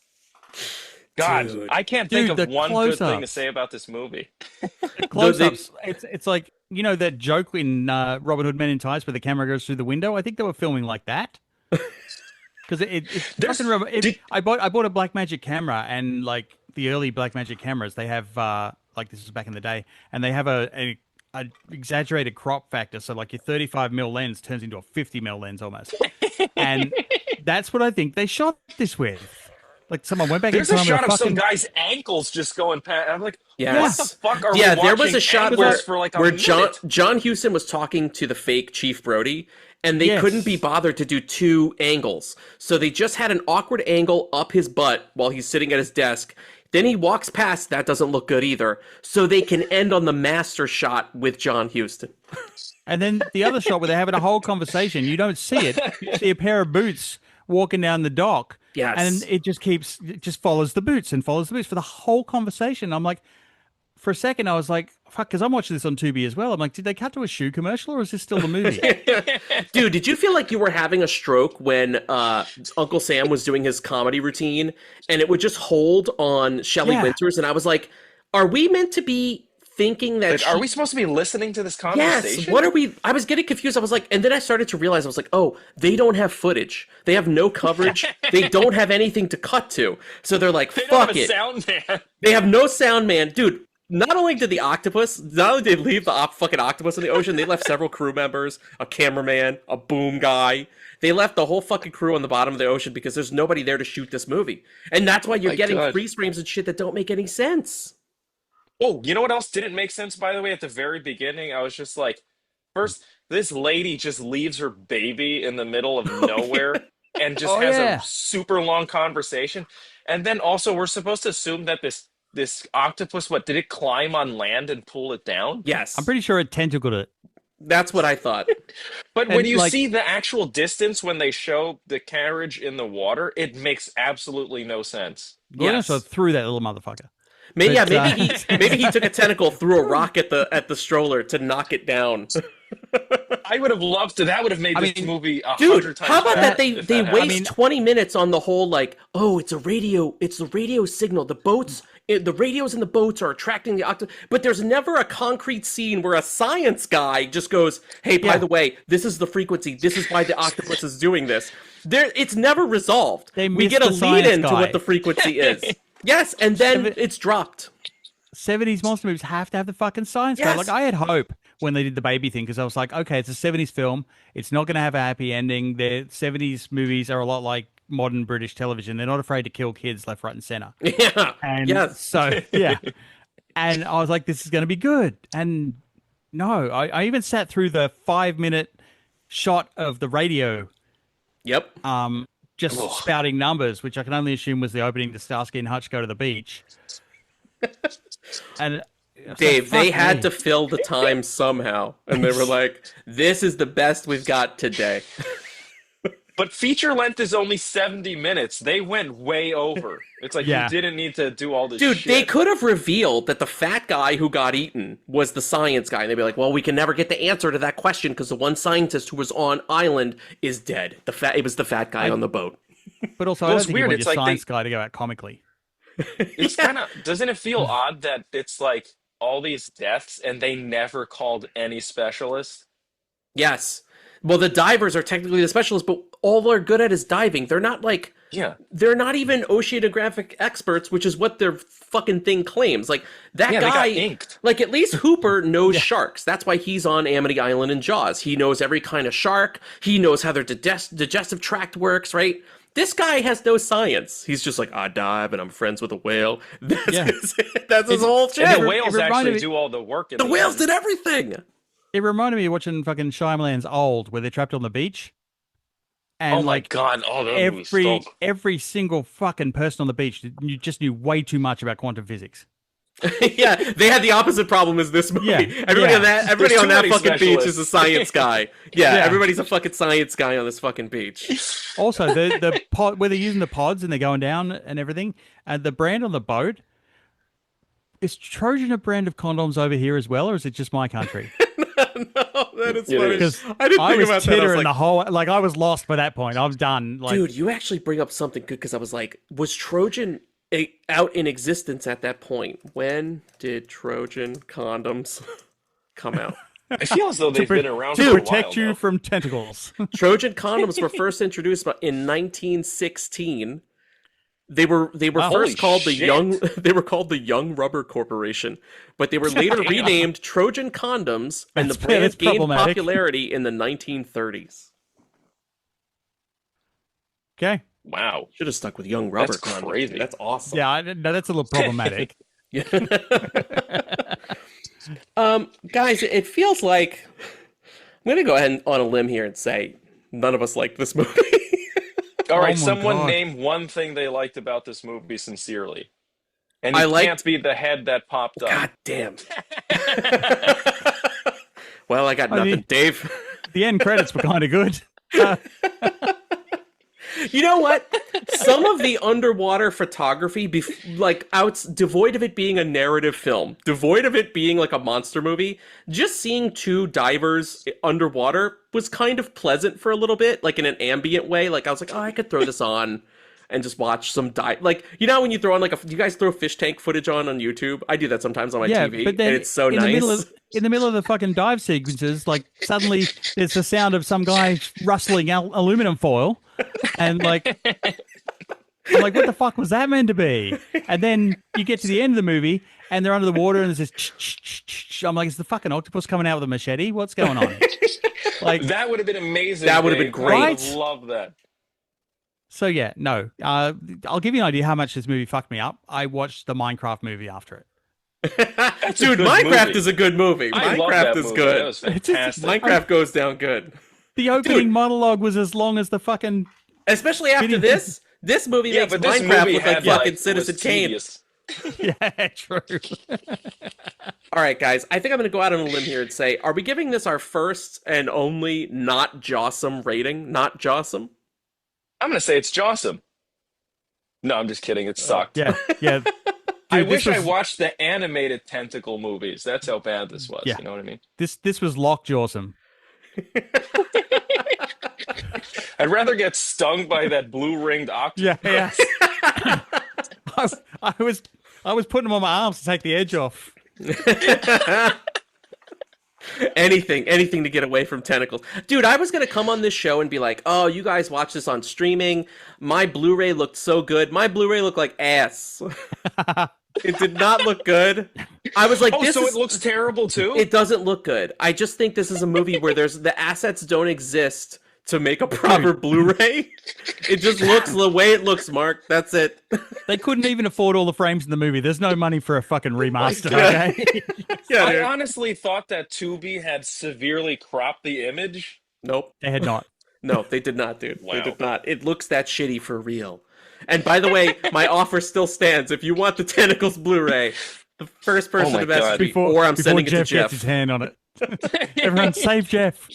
God, dude. I can't think of one good thing to say about this movie. Close-ups. It's like, you know that joke in Robin Hood Men in Tights where the camera goes through the window? I think they were filming like that. Because I bought a Blackmagic camera, and like the early Blackmagic cameras, they have like this was back in the day, and they have a exaggerated crop factor, so like your 35mm lens turns into a 50mm lens almost, and that's what I think they shot this with. Like someone went back. There's a shot of some guy's ankles just going past. I'm like, yes. what the fuck are we watching? There was a shot where minute? John Huston was talking to the fake Chief Brody, and they couldn't be bothered to do two angles, so they just had an awkward angle up his butt while he's sitting at his desk. Then he walks past. That doesn't look good either. So they can end on the master shot with John Huston. And then the other shot where they're having a whole conversation. You don't see it. You see a pair of boots walking down the dock. Yes. And it just follows the boots for the whole conversation. I'm like, for a second, I was like, fuck, because I'm watching this on Tubi as well. I'm like, did they cut to a shoe commercial or is this still the movie? Dude, did you feel like you were having a stroke when Uncle Sam was doing his comedy routine and it would just hold on Shelley Winters? And I was like, are we meant to be thinking that... Are we supposed to be listening to this conversation? Yes, what are we... I was getting confused. I was like... And then I started to realize, I was like, oh, they don't have footage. They have no coverage. They don't have anything to cut to. So they're like, fuck it. They don't have a sound man. They have no sound man. Dude, not only did the octopus... Not only did they leave the fucking octopus in the ocean, they left several crew members, a cameraman, a boom guy. They left the whole fucking crew on the bottom of the ocean because there's nobody there to shoot this movie. And that's why you're getting freeze frames and shit that don't make any sense. Oh, you know what else didn't make sense, by the way? At the very beginning, I was just like, first, this lady just leaves her baby in the middle of nowhere and just has a super long conversation. And then also, we're supposed to assume that this octopus, did it climb on land and pull it down? Yes. I'm pretty sure it tentacled it. That's what I thought. But when you see the actual distance when they show the carriage in the water, it makes absolutely no sense. Yes. So threw that little motherfucker. Maybe he took a tentacle, threw a rock at the stroller to knock it down. I would have loved to. That would have made this movie 100 times. How about better that? They waste 20 minutes on the whole like, oh, it's the radio signal. The radios in the boats are attracting the octopus, but there's never a concrete scene where a science guy just goes, hey, by the way, this is the frequency. This is why the octopus is doing this. It's never resolved. We get a lead into what the frequency is. Yes, and then it's dropped. 70s monster movies have to have the fucking science guy. Like, I had hope when they did the baby thing because I was like, okay, it's a 70s film. It's not going to have a happy ending. The 70s movies are a lot like modern British television. They're not afraid to kill kids left, right, and center. Yeah. And so, yeah. And I was like, this is going to be good. And no, I even sat through the 5-minute shot of the radio. Yep. Just spouting numbers, which I can only assume was the opening to Starsky and Hutch Go to the Beach. And Dave, they had to fill the time somehow. And they were like, this is the best we've got today. But feature length is only 70 minutes. They went way over. It's like you didn't need to do all this shit. Dude, they could have revealed that the fat guy who got eaten was the science guy. And they'd be like, well, we can never get the answer to that question because the one scientist who was on island is dead. It was the fat guy on the boat. But also, I don't think you want your science guy to go out comically. It's kind of... Doesn't it feel odd that it's like all these deaths and they never called any specialists? Yes. Well, the divers are technically the specialists, but all they're good at is diving. They're not like... Yeah. They're not even oceanographic experts, which is what their fucking thing claims. Like, that guy... They got inked. Like, at least Hooper knows sharks. That's why he's on Amity Island and Jaws. He knows every kind of shark. He knows how their digestive tract works, right? This guy has no science. He's just like, I dive and I'm friends with a whale. That's his whole shit. And the whales actually do all the work. The whales did everything. It reminded me of watching fucking Shyamalan's Old, where they're trapped on the beach. And oh my god! Oh, every single fucking person on the beach, you just knew way too much about quantum physics. Yeah, they had the opposite problem as this movie. Yeah, everybody on that fucking beach is a specialists. science guy. Yeah, everybody's a fucking science guy on this fucking beach. Also, the pod where they're using the pods and they're going down and everything, and the brand on the boat, is Trojan a brand of condoms over here as well, or is it just my country? No, that is funny. Because I didn't think about that. I was like, the whole, like, I was lost by that point. I was done. Like, dude, you actually bring up something good, because I was like, was Trojan out in existence at that point? When did Trojan condoms come out? I feel as though they've been around to for a protect while, you though. from tentacles. Trojan condoms were first introduced in 1916. They were first called they were called the Young Rubber Corporation, but they were later renamed Trojan Condoms, and the brand gained popularity in the 1930s. Okay. Wow. Should have stuck with Young Rubber. That's condoms. crazy. That's awesome. Yeah, no, that's a little problematic. Guys, it feels like I'm going to go ahead on a limb here and say none of us like this movie. All right, someone name one thing they liked about this movie sincerely. And it can't be the head that popped up. God damn. Well, I got nothing. Dave? The end credits were kind of good. You know what? Some of the underwater photography, devoid of it being a narrative film, devoid of it being like a monster movie, just seeing two divers underwater was kind of pleasant for a little bit, like in an ambient way. Like, I was like, oh, I could throw this on and just watch some dive. Like, you know when you throw on, you guys throw fish tank footage on YouTube? I do that sometimes on my TV, but then and it's so nice. In the middle of the fucking dive sequences, like, suddenly there's the sound of some guy rustling aluminum foil. And I'm like, what the fuck was that meant to be? And then you get to the end of the movie and they're under the water and there's this I'm like, is the fucking octopus coming out with a machete? What's going on? Like, that would have been amazing. That would have been great. I would love that. So yeah, no. I'll give you an idea how much this movie fucked me up. I watched the Minecraft movie after it. Dude, Minecraft is a good movie. Minecraft is good. That was fantastic. Minecraft goes down good. The opening monologue was as long as the fucking... Especially after this movie makes Minecraft look like fucking Citizen Kane. Yeah, true. All right, guys, I think I'm going to go out on a limb here and say, are we giving this our first and only not Jawsome rating? Not Jawsome? I'm going to say it's Jawsome. No, I'm just kidding. It sucked. Yeah. Dude, I wish I watched the animated tentacle movies. That's how bad this was. Yeah. You know what I mean? This was Lockjawsome. I'd rather get stung by that blue-ringed octopus. Yeah. I was putting them on my arms to take the edge off. Anything to get away from tentacles. Dude, I was going to come on this show and be like, oh, you guys watch this on streaming. My Blu-ray looked so good. My Blu-ray looked like ass. It did not look good. I was like, it looks terrible too? It doesn't look good. I just think this is a movie where the assets don't exist to make a proper Blu-ray. It just looks the way it looks, Mark. That's it. They couldn't even afford all the frames in the movie. There's no money for a fucking remaster, okay? I honestly thought that Tubi had severely cropped the image. Nope. They had not. No, they did not, dude. Wow. They did not. It looks that shitty for real. And by the way, my offer still stands. If you want the Tentacles Blu-ray, the first person to message me, or I'm sending it to Jeff. Gets his hand on it. Everyone save Jeff.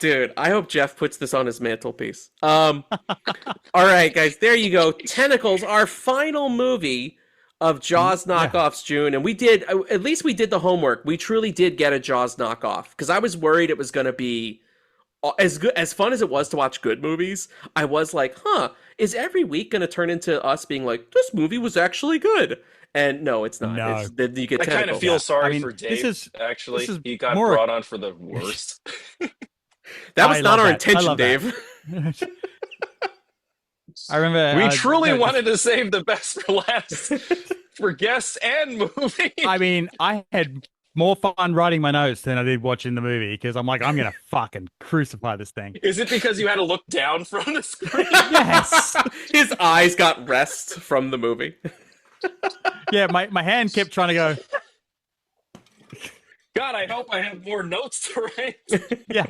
Dude, I hope Jeff puts this on his mantelpiece. All right, guys, there you go. Tentacles, our final movie of Jaws knockoffs, June. And we did, at least we did the homework. We truly did get a Jaws knockoff, because I was worried it was going to be as fun as it was to watch good movies. I was like, is every week going to turn into us being like, this movie was actually good? And no, it's not. No. Then you get I kind of feel sorry for Dave, actually. He got brought on for the worst. That was not our intention, Dave. I remember we truly wanted to save the best for last for guests and movie. I mean, I had more fun writing my notes than I did watching the movie because I'm like, I'm gonna fucking crucify this thing. Is it because you had to look down from the screen? Yes. His eyes got rest from the movie. Yeah, my hand kept trying to go. God, I hope I have more notes to write. Yeah.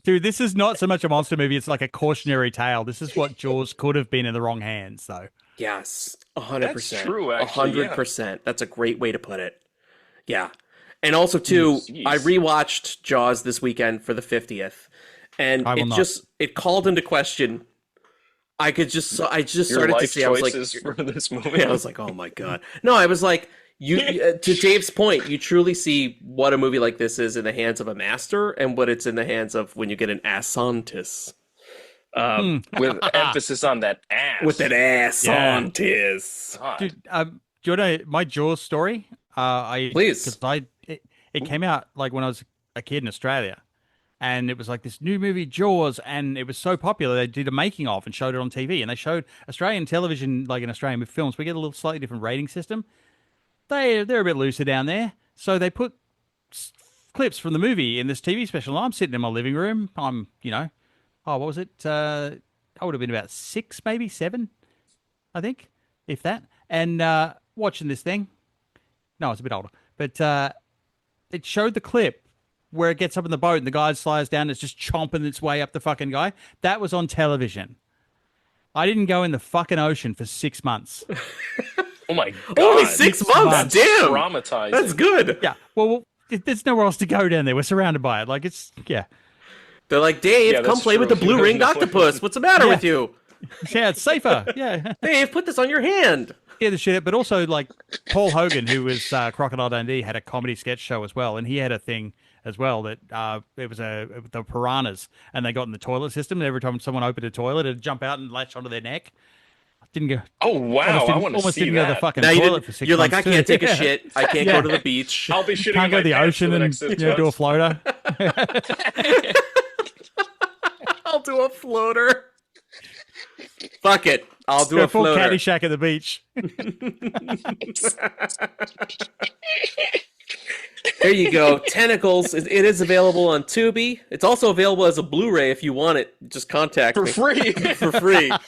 Dude, this is not so much a monster movie. It's like a cautionary tale. This is what Jaws could have been in the wrong hands, though. Yes, 100%. That's true, actually. 100%. Yeah. That's a great way to put it. Yeah. And also, too, I rewatched Jaws this weekend for the 50th. And it called into question. I just started to see, I was like, for this movie. I was like, oh my God. No, I was like, to Dave's point, you truly see what a movie like this is in the hands of a master and what it's in the hands of when you get an assontis. With emphasis on that ass. With that assontis. Yeah. Dude, do you know my Jaws story? Please. Because it came out like when I was a kid in Australia. And it was like this new movie, Jaws, and it was so popular they did a making of and showed it on TV. And they showed Australian television, like in Australian films, we get a little slightly different rating system. They're a bit looser down there. So they put clips from the movie in this TV special. And I'm sitting in my living room. I'm, what was it? I would have been about 6, maybe 7, I think, if that. And watching this thing. No, it's a bit older. But it showed the clip where it gets up in the boat and the guy slides down and it's just chomping its way up the fucking guy. That was on television. I didn't go in the fucking ocean for 6 months. Oh my God. Only 6 months? Damn. Traumatizing. That's good. Yeah. Well, there's nowhere else to go down there. We're surrounded by it. Like, yeah. They're like, Dave, come play with the blue-ringed octopus. What's the matter with you? Yeah, it's safer. Yeah. Dave, put this on your hand. Yeah, the shit. But also, like, Paul Hogan, who was Crocodile Dundee, had a comedy sketch show as well. And he had a thing as well that it was the piranhas, and they got in the toilet system. And every time someone opened a toilet, it'd jump out and latch onto their neck. Didn't go. Oh wow! I want to see didn't that. Go to the fucking toilet for 6 You're months. like, I can't take a shit. I can't go to the beach. I'll be shitting. Can't go to the ocean and do a floater. I'll do a floater. Fuck it. I'll do a full floater. Caddyshack at the beach. There you go. Tentacles. It is available on Tubi. It's also available as a Blu-ray if you want it. Just contact me. For free. For free. On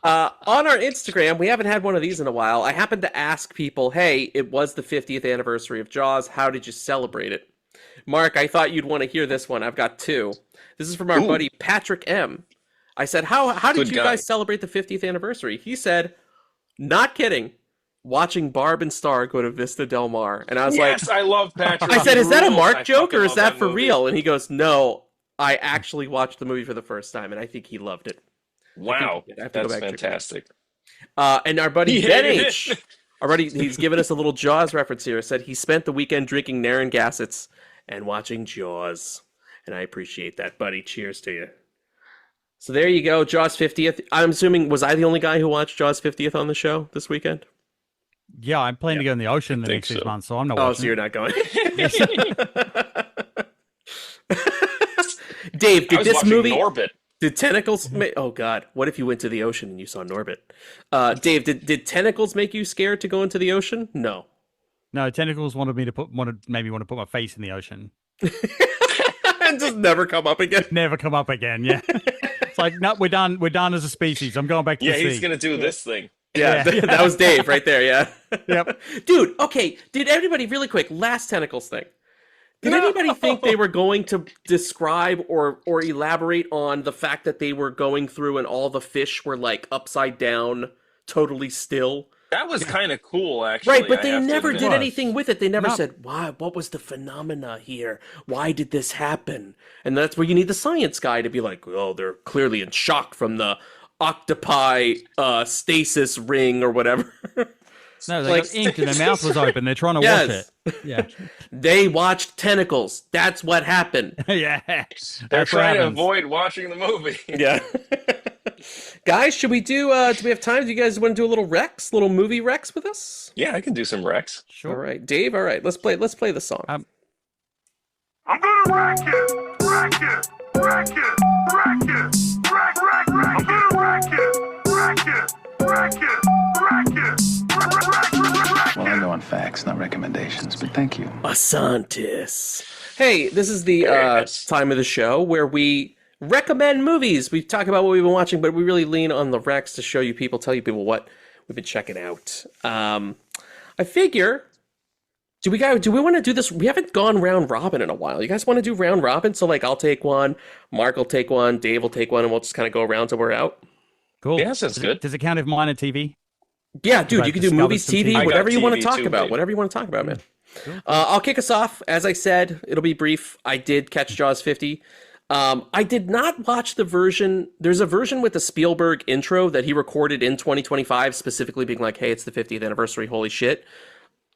our Instagram, we haven't had one of these in a while. I happened to ask people, hey, it was the 50th anniversary of Jaws. How did you celebrate it? Mark, I thought you'd want to hear this one. I've got 2. This is from our buddy Patrick M. I said, how did you guys celebrate the 50th anniversary? He said, not kidding, watching Barb and Star go to Vista Del Mar. And I was like, I love Patrick. I said, is that a Mark joke or is that for real? And he goes, no, I actually watched the movie for the first time and I think he loved it. Wow, that's fantastic. And our buddy Ben H, he's given us a little Jaws reference here. Said he spent the weekend drinking Narragansetts and watching Jaws. And I appreciate that, buddy. Cheers to you. So there you go, Jaws 50th. I'm assuming, was I the only guy who watched Jaws 50th on the show this weekend? Yeah, I'm planning to go in the ocean the next 6 months, so I'm not watching. Oh, so you're not going. Dave, did this movie... Norbit. Did Tentacles... Oh, God. What if you went to the ocean and you saw Norbit? Dave, did Tentacles make you scared to go into the ocean? No. No, Tentacles wanted me to put my face in the ocean. And just never come up again? Never come up again, yeah. It's like, no, we're done. We're done as a species. I'm going back to the sea. Yeah, he's going to do this thing. Yeah, that was Dave right there, yeah. Yep. Dude, okay, did everybody, really quick, last Tentacles thing. Did anybody think they were going to describe or elaborate on the fact that they were going through and all the fish were like upside down, totally still? That was kind of cool, actually. Right, but they never did anything with it. They never said, why, what was the phenomena here? Why did this happen? And that's where you need the science guy to be like, oh, they're clearly in shock from the octopi stasis ring or whatever. No, they got inked and their mouth was open. They're trying to watch it. Yeah. They watched Tentacles. That's what happened. Yeah. They're trying to avoid watching the movie. Yeah. Guys, should we do we have time? Do you guys want to do a little movie Rex with us? Yeah, I can do some Rex. Sure. All right, Dave. All right, let's play the song. I'm gonna wreck it, wreck it, wreck it, wreck it, wreck, wreck, wreck it, wreck it, wreck it, wreck it, wreck it, wreck, wreck. Well, I go on facts, not recommendations, but thank you. Asantis. Hey, this is the time of the show where we recommend movies. We talk about what we've been watching, but we really lean on the Rex to show you people, tell you people what we've been checking out. I figure, do we want to do this? We haven't gone round robin in a while. You guys want to do round robin? So like, I'll take one, Mark will take one, Dave will take one, and we'll just kind of go around till we're out. Cool. Yeah, sounds good. Does it count if mine are TV? Yeah, dude, you can do movies, TV, whatever you want to talk about. Baby. Whatever you want to talk about, man. I'll kick us off. As I said, it'll be brief. I did catch Jaws 50. I did not watch the version. There's a version with the Spielberg intro that he recorded in 2025, specifically being like, hey, it's the 50th anniversary. Holy shit.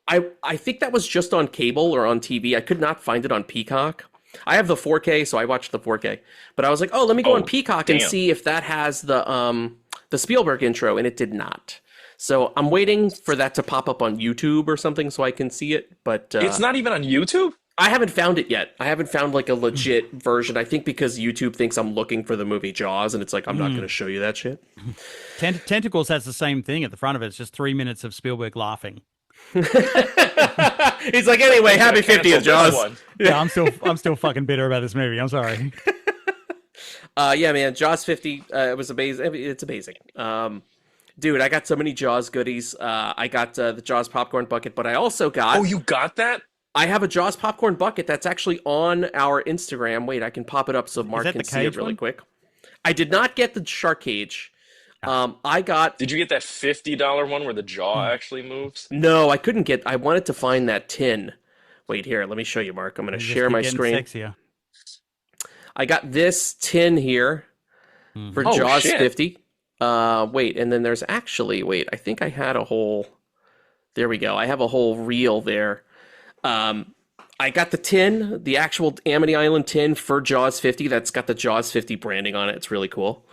I think that was just on cable or on TV. I could not find it on Peacock. I have the 4K, so I watched the 4K. But I was like, let me go on Peacock and see if that has the Spielberg intro, and it did not. So I'm waiting for that to pop up on YouTube or something so I can see it. But it's not even on YouTube? I haven't found it yet. I haven't found like a legit version. I think because YouTube thinks I'm looking for the movie Jaws, and it's like, I'm not going to show you that shit. Tentacles has the same thing at the front of it. It's just 3 minutes of Spielberg laughing. He's like, anyway, happy 50th, Jaws. Yeah, I'm still fucking bitter about this movie. I'm sorry. Yeah, man, Jaws 50. It was amazing. It's amazing. Dude, I got so many Jaws goodies. I got the Jaws popcorn bucket, but I also got... Oh, you got that? I have a Jaws popcorn bucket that's actually on our Instagram. Wait, I can pop it up so Mark can see it really quick. I did not get the shark cage. I got... Did you get that $50 one where the jaw actually moves? No, I couldn't get... I wanted to find that tin. Wait, here, let me show you, Mark. I'm going to share my screen. Sexier. I got this tin here for Jaws 50. Wait, and then there's actually... Wait, I think I had a whole... There we go. I have a whole reel there. I got the tin, the actual Amity Island tin for Jaws 50. That's got the Jaws 50 branding on it. It's really cool.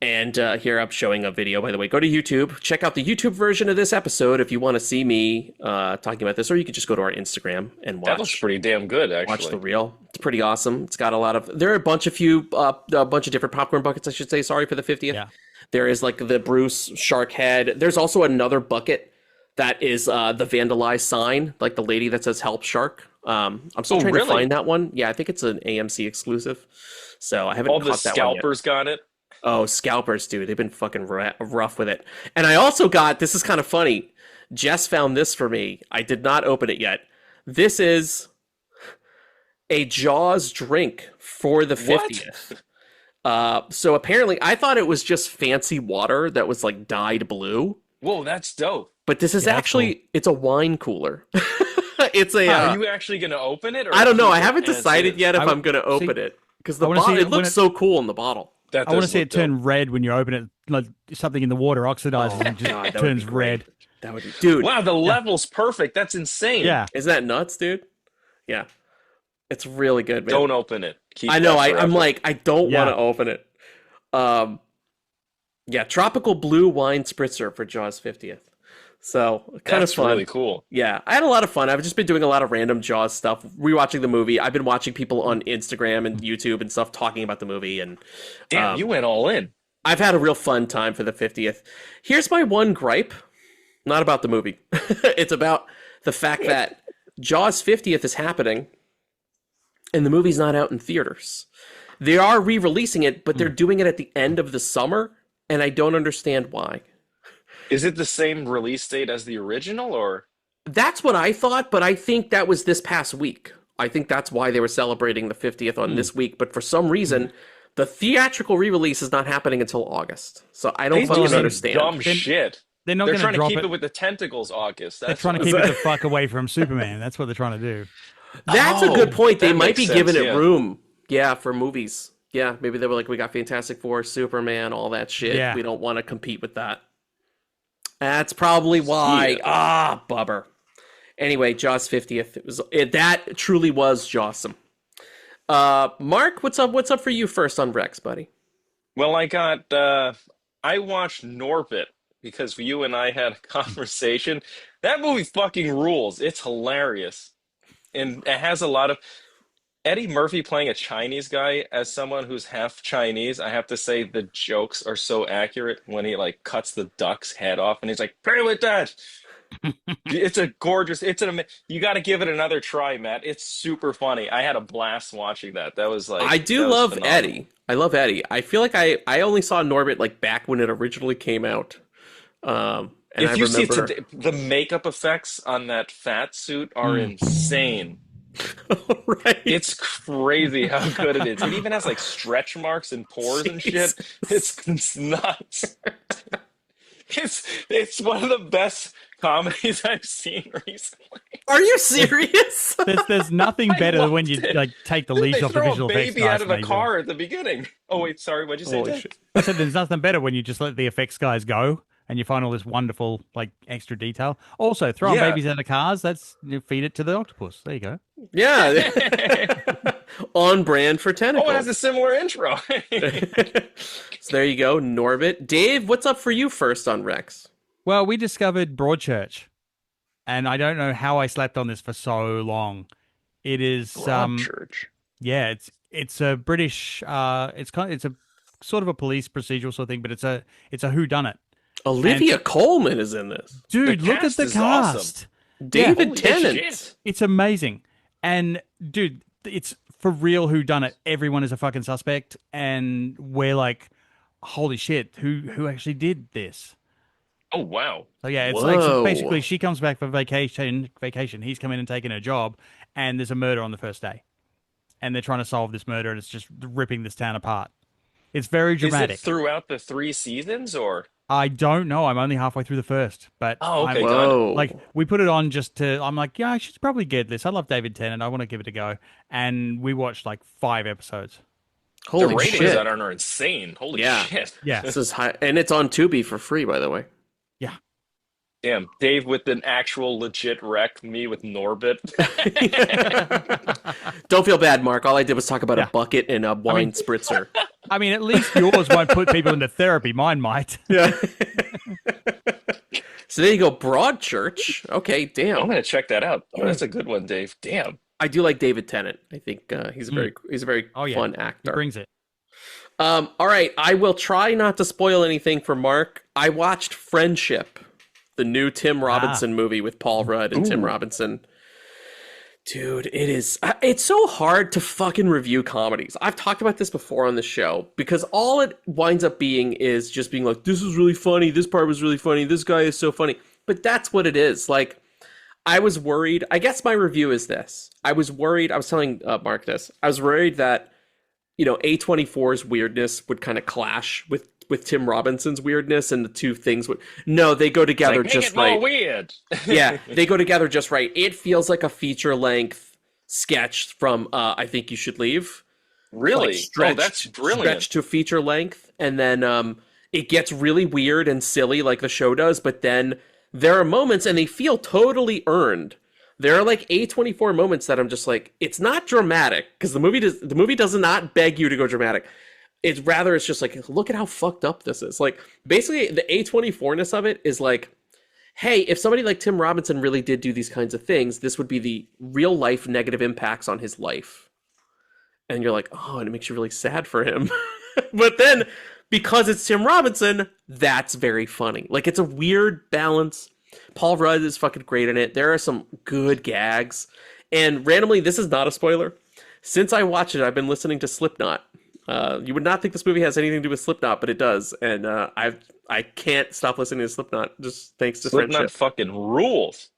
And here I'm showing a video, by the way. Go to YouTube. Check out the YouTube version of this episode if you want to see me talking about this. Or you could just go to our Instagram and watch. That looks pretty damn good, actually. Watch the reel. It's pretty awesome. It's got a lot of... There are a bunch of different popcorn buckets, I should say. Sorry for the 50th. Yeah. There is like the Bruce shark head. There's also another bucket that is the vandalized sign, like the lady that says "Help Shark." I'm still trying to find that one. Yeah, I think it's an AMC exclusive. So I haven't. All caught the that scalpers got it. Oh, scalpers, dude! They've been fucking rough with it. And I also got. This is kind of funny. Jess found this for me. I did not open it yet. This is a Jaws drink for the 50th. So apparently, I thought it was just fancy water that was like dyed blue. Whoa, that's dope. But this is actually, cool. It's a wine cooler. It's a... Are you actually going to open it? Or I don't know. I haven't decided yet if I'm going to open it. Because the bottle, it looks so cool in the bottle. I want to see it turn red when you open it. Like something in the water oxidizes and just turns red. That would be... Dude. Wow, the level's perfect. That's insane. Yeah. Isn't that nuts, dude? Yeah. It's really good, man. Don't open it. I know. I'm like, I don't want to open it. Yeah, tropical blue wine spritzer for Jaws 50th. So kind of fun. That's really cool. Yeah, I had a lot of fun. I've just been doing a lot of random Jaws stuff, rewatching the movie. I've been watching people on Instagram and YouTube and stuff talking about the movie. And damn, you went all in. I've had a real fun time for the 50th. Here's my one gripe. Not about the movie. It's about the fact that Jaws 50th is happening and the movie's not out in theaters. They are re-releasing it, but they're doing it at the end of the summer, and I don't understand why. Is it the same release date as the original, or? That's what I thought, but I think that was this past week. I think that's why they were celebrating the 50th on this week, but for some reason, the theatrical re-release is not happening until August. So I don't fucking understand. Dumb shit. They're trying to keep it with the tentacles, August. They're trying to keep it the fuck away from Superman. That's what they're trying to do. That's a good point. They might be giving it room, for movies. Yeah, maybe they were like, we got Fantastic Four, Superman, all that shit. Yeah. We don't want to compete with that. That's probably why. Yeah. Bubber. Anyway, Jaws 50th. That truly was Jawsome. Mark, what's up for you first on Rex, buddy? Well, I watched Norbit because you and I had a conversation. That movie fucking rules. It's hilarious. And it has a lot of Eddie Murphy playing a Chinese guy. As someone who's half Chinese, I have to say the jokes are so accurate when he like cuts the duck's head off and he's like, "Play with that." It's a gorgeous. You got to give it another try, Matt. It's super funny. I had a blast watching that. That was like I do love phenomenal. Eddie. I love Eddie. I feel like I only saw Norbit like back when it originally came out. And if you see today, the makeup effects on that fat suit are insane. Right. It's crazy how good it is. It even has like stretch marks and pores and shit. It's nuts. It's one of the best comedies I've seen recently. Are you serious? There's nothing better than when you like take the leash off the visual effects. effects Baby guys out of a car at the beginning. Oh wait, sorry. What'd you say? Holy shit. I said there's nothing better when you just let the effects guys go and you find all this wonderful like extra detail. Also, throwing babies out of cars, you feed it to the octopus. There you go. Yeah. On brand for Tentacles. Oh, it has a similar intro. So there you go, Norbit. Dave, what's up for you first on Rex? Well, we discovered Broadchurch, and I don't know how I slept on this for so long. It is Broadchurch. Yeah, it's a British. It's a sort of a police procedural sort of thing, but it's a whodunit. Olivia Colman is in this. Dude, look at the cast. Awesome. David Tennant. It's amazing. And dude, it's for real whodunit. Everyone is a fucking suspect, and we're like, holy shit, who actually did this? Oh wow. So yeah, it's like so basically she comes back for vacation. He's come in and taken her job, and there's a murder on the first day, and they're trying to solve this murder, and it's just ripping this town apart. It's very dramatic. Is it throughout the 3 seasons, or? I don't know. I'm only halfway through the first, but good. We put it on just to. I'm like, yeah, I should probably get this. I love David Tennant. I want to give it a go, and we watched like 5 episodes. Holy the ratings shit! That are insane. Holy shit! Yeah, this is high, and it's on Tubi for free, by the way. Yeah. Damn, Dave with an actual legit wreck, me with Norbit. Don't feel bad, Mark. All I did was talk about a bucket and a wine spritzer. I mean, at least yours won't put people into therapy. Mine might. Yeah. So there you go, Broadchurch. Okay, damn. I'm gonna check that out. Oh, that's a good one, Dave. Damn. I do like David Tennant. I think he's a very fun actor. He brings it. All right, I will try not to spoil anything for Mark. I watched Friendship, the new Tim Robinson movie with Paul Rudd and Tim Robinson. Dude, it's so hard to fucking review comedies. I've talked about this before on the show because all it winds up being is just being like, this was really funny, this part was really funny, this guy is so funny. But that's what it is. Like, I was worried. I guess my review is this. I was telling Mark this. I was worried that, A24's weirdness would kind of clash with Tim Robinson's weirdness, and the two things they go together just right. More weird. Yeah, they go together just right. It feels like a feature-length sketch from I Think You Should Leave. Really? That's brilliant. Stretched to feature length, and then it gets really weird and silly like the show does, but then there are moments, and they feel totally earned. There are like A24 moments that I'm just like, it's not dramatic, because the movie does not beg you to go dramatic. It's just like, look at how fucked up this is. Like, basically, the A24-ness of it is like, hey, if somebody like Tim Robinson really did do these kinds of things, this would be the real-life negative impacts on his life. And you're like, oh, and it makes you really sad for him. But then, because it's Tim Robinson, that's very funny. Like, it's a weird balance. Paul Rudd is fucking great in it. There are some good gags. And randomly, this is not a spoiler. Since I watched it, I've been listening to Slipknot. You would not think this movie has anything to do with Slipknot, but it does, and I can't stop listening to Slipknot just thanks to Slipknot Friendship. Fucking rules.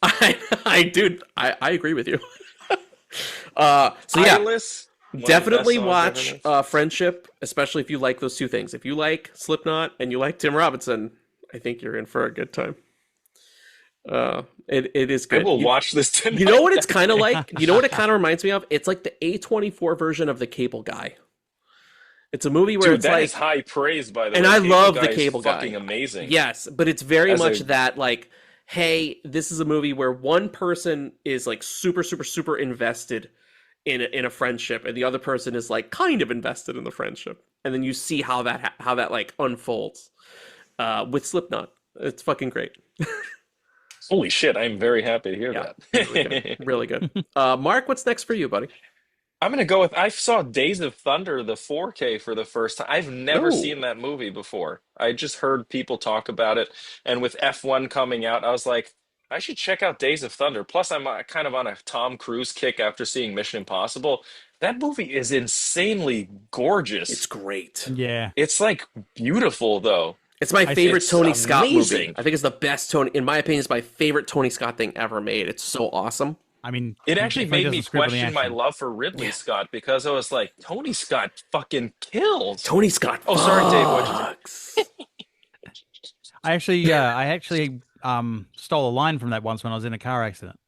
I agree with you. So yeah, definitely watch Friendship, especially if you like those two things. If you like Slipknot and you like Tim Robinson, I think you're in for a good time. It is good. I will watch this tonight. You know what it's kind of like? You know what it kind of reminds me of? It's like the A24 version of The Cable Guy. It's a movie where Dude, it's that like, is high praise, by the and way. I love Guy the is Cable Guy. Fucking amazing. Yes, but it's very As much a- that like, hey, this is a movie where one person is like super, super, super invested in a friendship, and the other person is like kind of invested in the friendship, and then you see how that like unfolds with Slipknot. It's fucking great. Holy shit! I'm very happy to hear that. Really good. Really good. Mark, what's next for you, buddy? I'm gonna go with. I saw Days of Thunder, the 4K, for the first time. I've never seen that movie before. I just heard people talk about it, and with F1 coming out, I was like, I should check out Days of Thunder. Plus, I'm kind of on a Tom Cruise kick after seeing Mission Impossible. That movie is insanely gorgeous. It's great. Yeah. It's like beautiful, though. It's my favorite It's Tony Scott amazing. movie. I think it's the best in my opinion, it's my favorite Tony Scott thing ever made. It's so awesome. I mean, It actually definitely made me doesn't scribble the question my action. love for Ridley Scott, because I was like, Tony Scott fucking kills. Tony Scott. Oh, sorry, Dave. What'd you say? I actually stole a line from that once when I was in a car accident.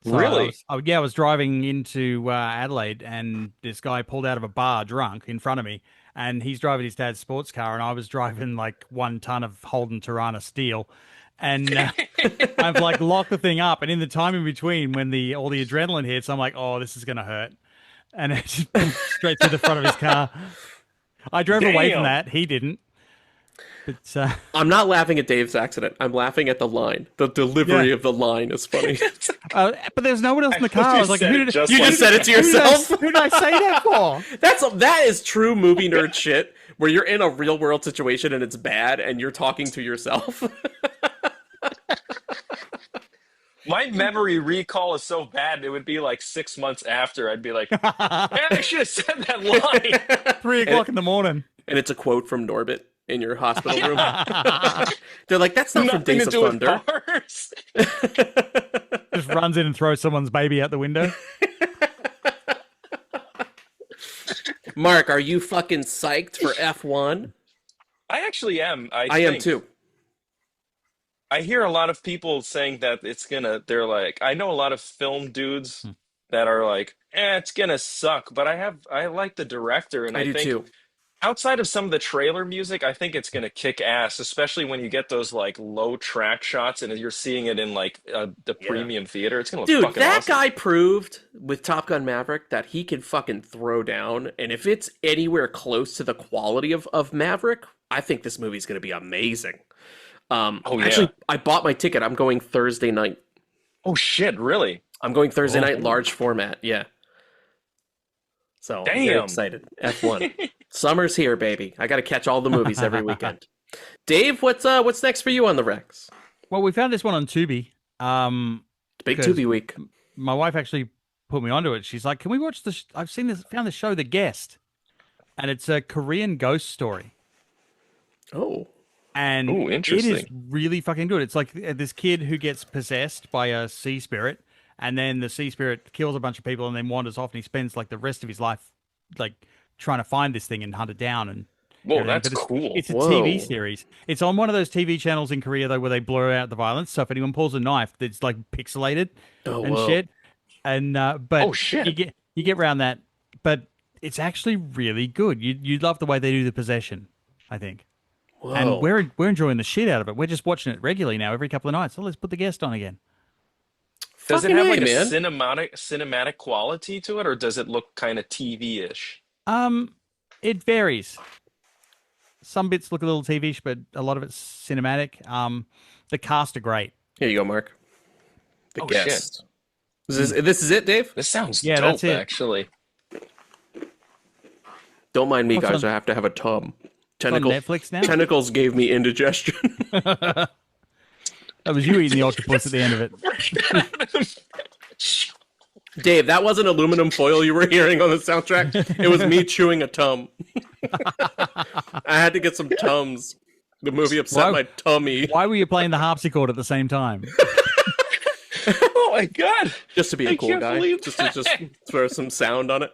So Really? I was driving into Adelaide, and this guy pulled out of a bar drunk in front of me, and he's driving his dad's sports car, and I was driving like 1 ton of Holden Tirana steel. And I've like locked the thing up, and in the time in between, when all the adrenaline hits, I'm like, "Oh, this is gonna hurt," and it just straight through the front of his car. I drove away from that. He didn't. But I'm not laughing at Dave's accident. I'm laughing at the line. The delivery of the line is funny. but there's no one else in the car. I was like, you just said it to yourself. Who did I say that for? That is true movie nerd shit. Where you're in a real world situation and it's bad, and you're talking to yourself. My memory recall is so bad, it would be like 6 months after. I'd be like, man, I should have said that line. 3 o'clock in the morning. And it's a quote from Norbit in your hospital room. They're like, that's not from Nothing Days to of do with Thunder. cars. Just runs in and throws someone's baby out the window. Mark, are you fucking psyched for F1? I actually am. I am too. I hear a lot of people saying that they're like, I know a lot of film dudes that are like, it's gonna suck, but I like the director, and I do think too. outside of some of the trailer music, I think it's gonna kick ass, especially when you get those like low track shots and you're seeing it in like the premium theater. It's gonna look Dude, fucking that awesome. guy proved with Top Gun Maverick that he can fucking throw down, and if it's anywhere close to the quality of Maverick, I think this movie's gonna be amazing. Actually, I bought my ticket. I'm going Thursday night. Oh shit, really? I'm going Thursday night, large format. Yeah. So I'm very Damn. excited. F1. Summer's here, baby. I got to catch all the movies every weekend. Dave, what's next for you on the Rex? Well, we found this one on Tubi. Big because Tubi week. My wife actually put me onto it. She's like, "Can we watch this? I've found the show, The Guest, and it's a Korean ghost story." Oh. And interesting. it is really fucking good. It's like this kid who gets possessed by a sea spirit, and then the sea spirit kills a bunch of people and then wanders off, and he spends like the rest of his life like trying to find this thing and hunt it down. And whoa, that's but cool. It's a TV series. It's on one of those TV channels in Korea though, where they blur out the violence. So if anyone pulls a knife, it's like pixelated shit. And but you get around that. But it's actually really good. You love the way they do the possession, I think. Whoa. And we're enjoying the shit out of it. We're just watching it regularly now, every couple of nights. So let's put The Guest on again. Does it have like a cinematic quality to it, or does it look kind of TV-ish? It varies. Some bits look a little TV-ish, but a lot of it's cinematic. The cast are great. Here you go, Mark. The Guest. Shit. This is it, Dave? This sounds dope, that's it. Actually. Don't mind me, What's guys. on- I have to have a tub. on Netflix now? Tentacles gave me indigestion. That was you eating the octopus at the end of it. Dave, that wasn't aluminum foil you were hearing on the soundtrack. It was me chewing a tum. I had to get some Tums. The movie upset my tummy. Why were you playing the harpsichord at the same time? Oh my god! Just to be a cool guy. Just to throw some sound on it.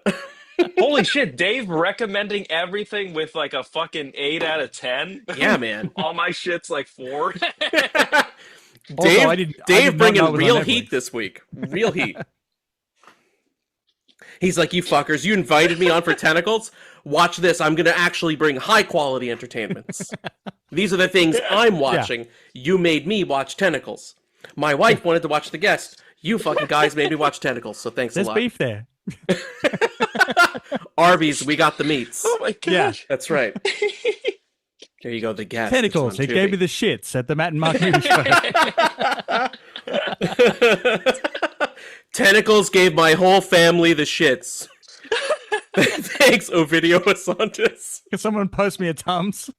Holy shit, Dave recommending everything with like a fucking 8 out of 10? Yeah, man. All my shit's like 4. Dave bringing real heat this week. Real heat. He's like, you fuckers, you invited me on for Tentacles? watch this. I'm going to actually bring high-quality entertainments. These are the things I'm watching. Yeah. You made me watch Tentacles. My wife wanted to watch The Guest. You fucking guys made me watch Tentacles, so thanks a lot. There's beef there. Arby's, we got the meats. Oh my gosh. Yeah. That's right. There you go, The Guest. Tentacles, it gave me the shits at the Matt and Mark movie show. Tentacles gave my whole family the shits. Thanks, Ovidio Asantis. Can someone post me a Tums?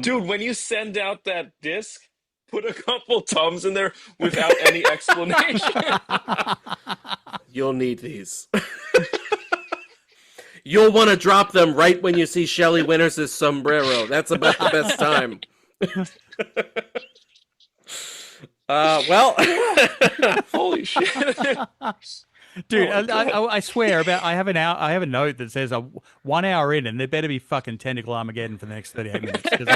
Dude, when you send out that disc, put a couple Tums in there without any explanation. You'll need these. You'll want to drop them right when you see Shelley Winters' sombrero. That's about the best time. Well, holy shit. Dude, I swear I have a note that says 1 hour in, and there better be fucking tentacle Armageddon for the next 38 minutes because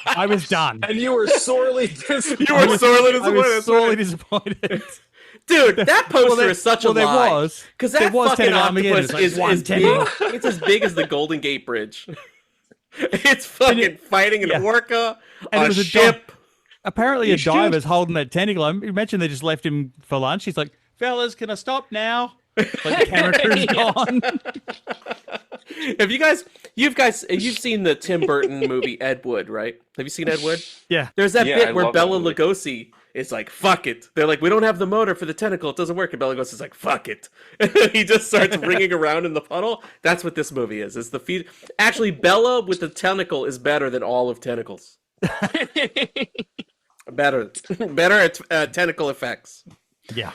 I was done. And you were sorely disappointed. I was sorely disappointed. Dude, that poster is such a lie. Because that fucking octopus is it's as big as the Golden Gate Bridge. It's fucking fighting an orca, a ship. Apparently, a diver's holding that tentacle. Imagine they just left him for lunch. He's like, fellas, can I stop now? Like the camera crew's gone. Have you've seen the Tim Burton movie Ed Wood, right? Have you seen Ed Wood? Yeah. There's that bit where Bela Lugosi is like, fuck it. They're like, we don't have the motor for the tentacle. It doesn't work. And Bela Lugosi's like, fuck it. He just starts ringing around in the puddle. That's what this movie is. It's the feed. Actually, Bela with the tentacle is better than all of Tentacles. better at tentacle effects. Yeah.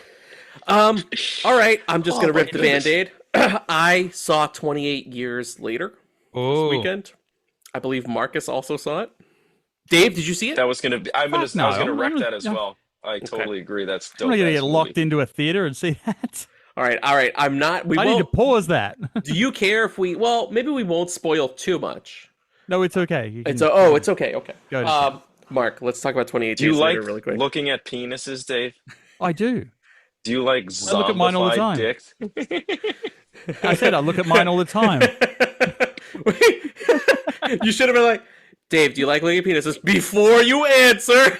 All right. I'm just gonna rip the Band-Aid. I saw 28 Years Later this weekend. I believe Marcus also saw it. Dave, did you see it? That was gonna be. I was gonna wreck that as well. I totally agree. That's dope. I'm not gonna get locked into a theater and see that. All right. I'm not. I need to pause that. Do you care if we? Well, maybe we won't spoil too much. No, it's okay. It's okay. Okay. Go Mark, let's talk about 28 Do you Years like Later really quick. looking at penises, Dave? I do. Do you like I look at mine all the time. dicks? I said I look at mine all the time. You should have been like, Dave, do you like looking at penises? Before you answer.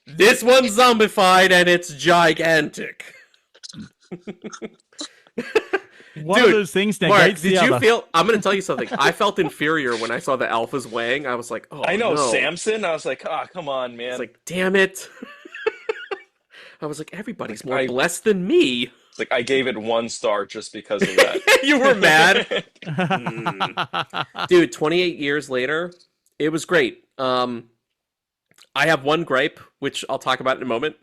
This one's zombified and it's gigantic. One of those things negates the other. Did you feel? I'm going to tell you something. I felt inferior when I saw the alphas weighing. I was like, oh, I know, no. Samson. I was like, come on, man. I was like, damn it. I was like, everybody's more blessed than me. Like, I gave it 1 star just because of that. You were mad? Dude, 28 Years Later, it was great. I have one gripe, which I'll talk about in a moment.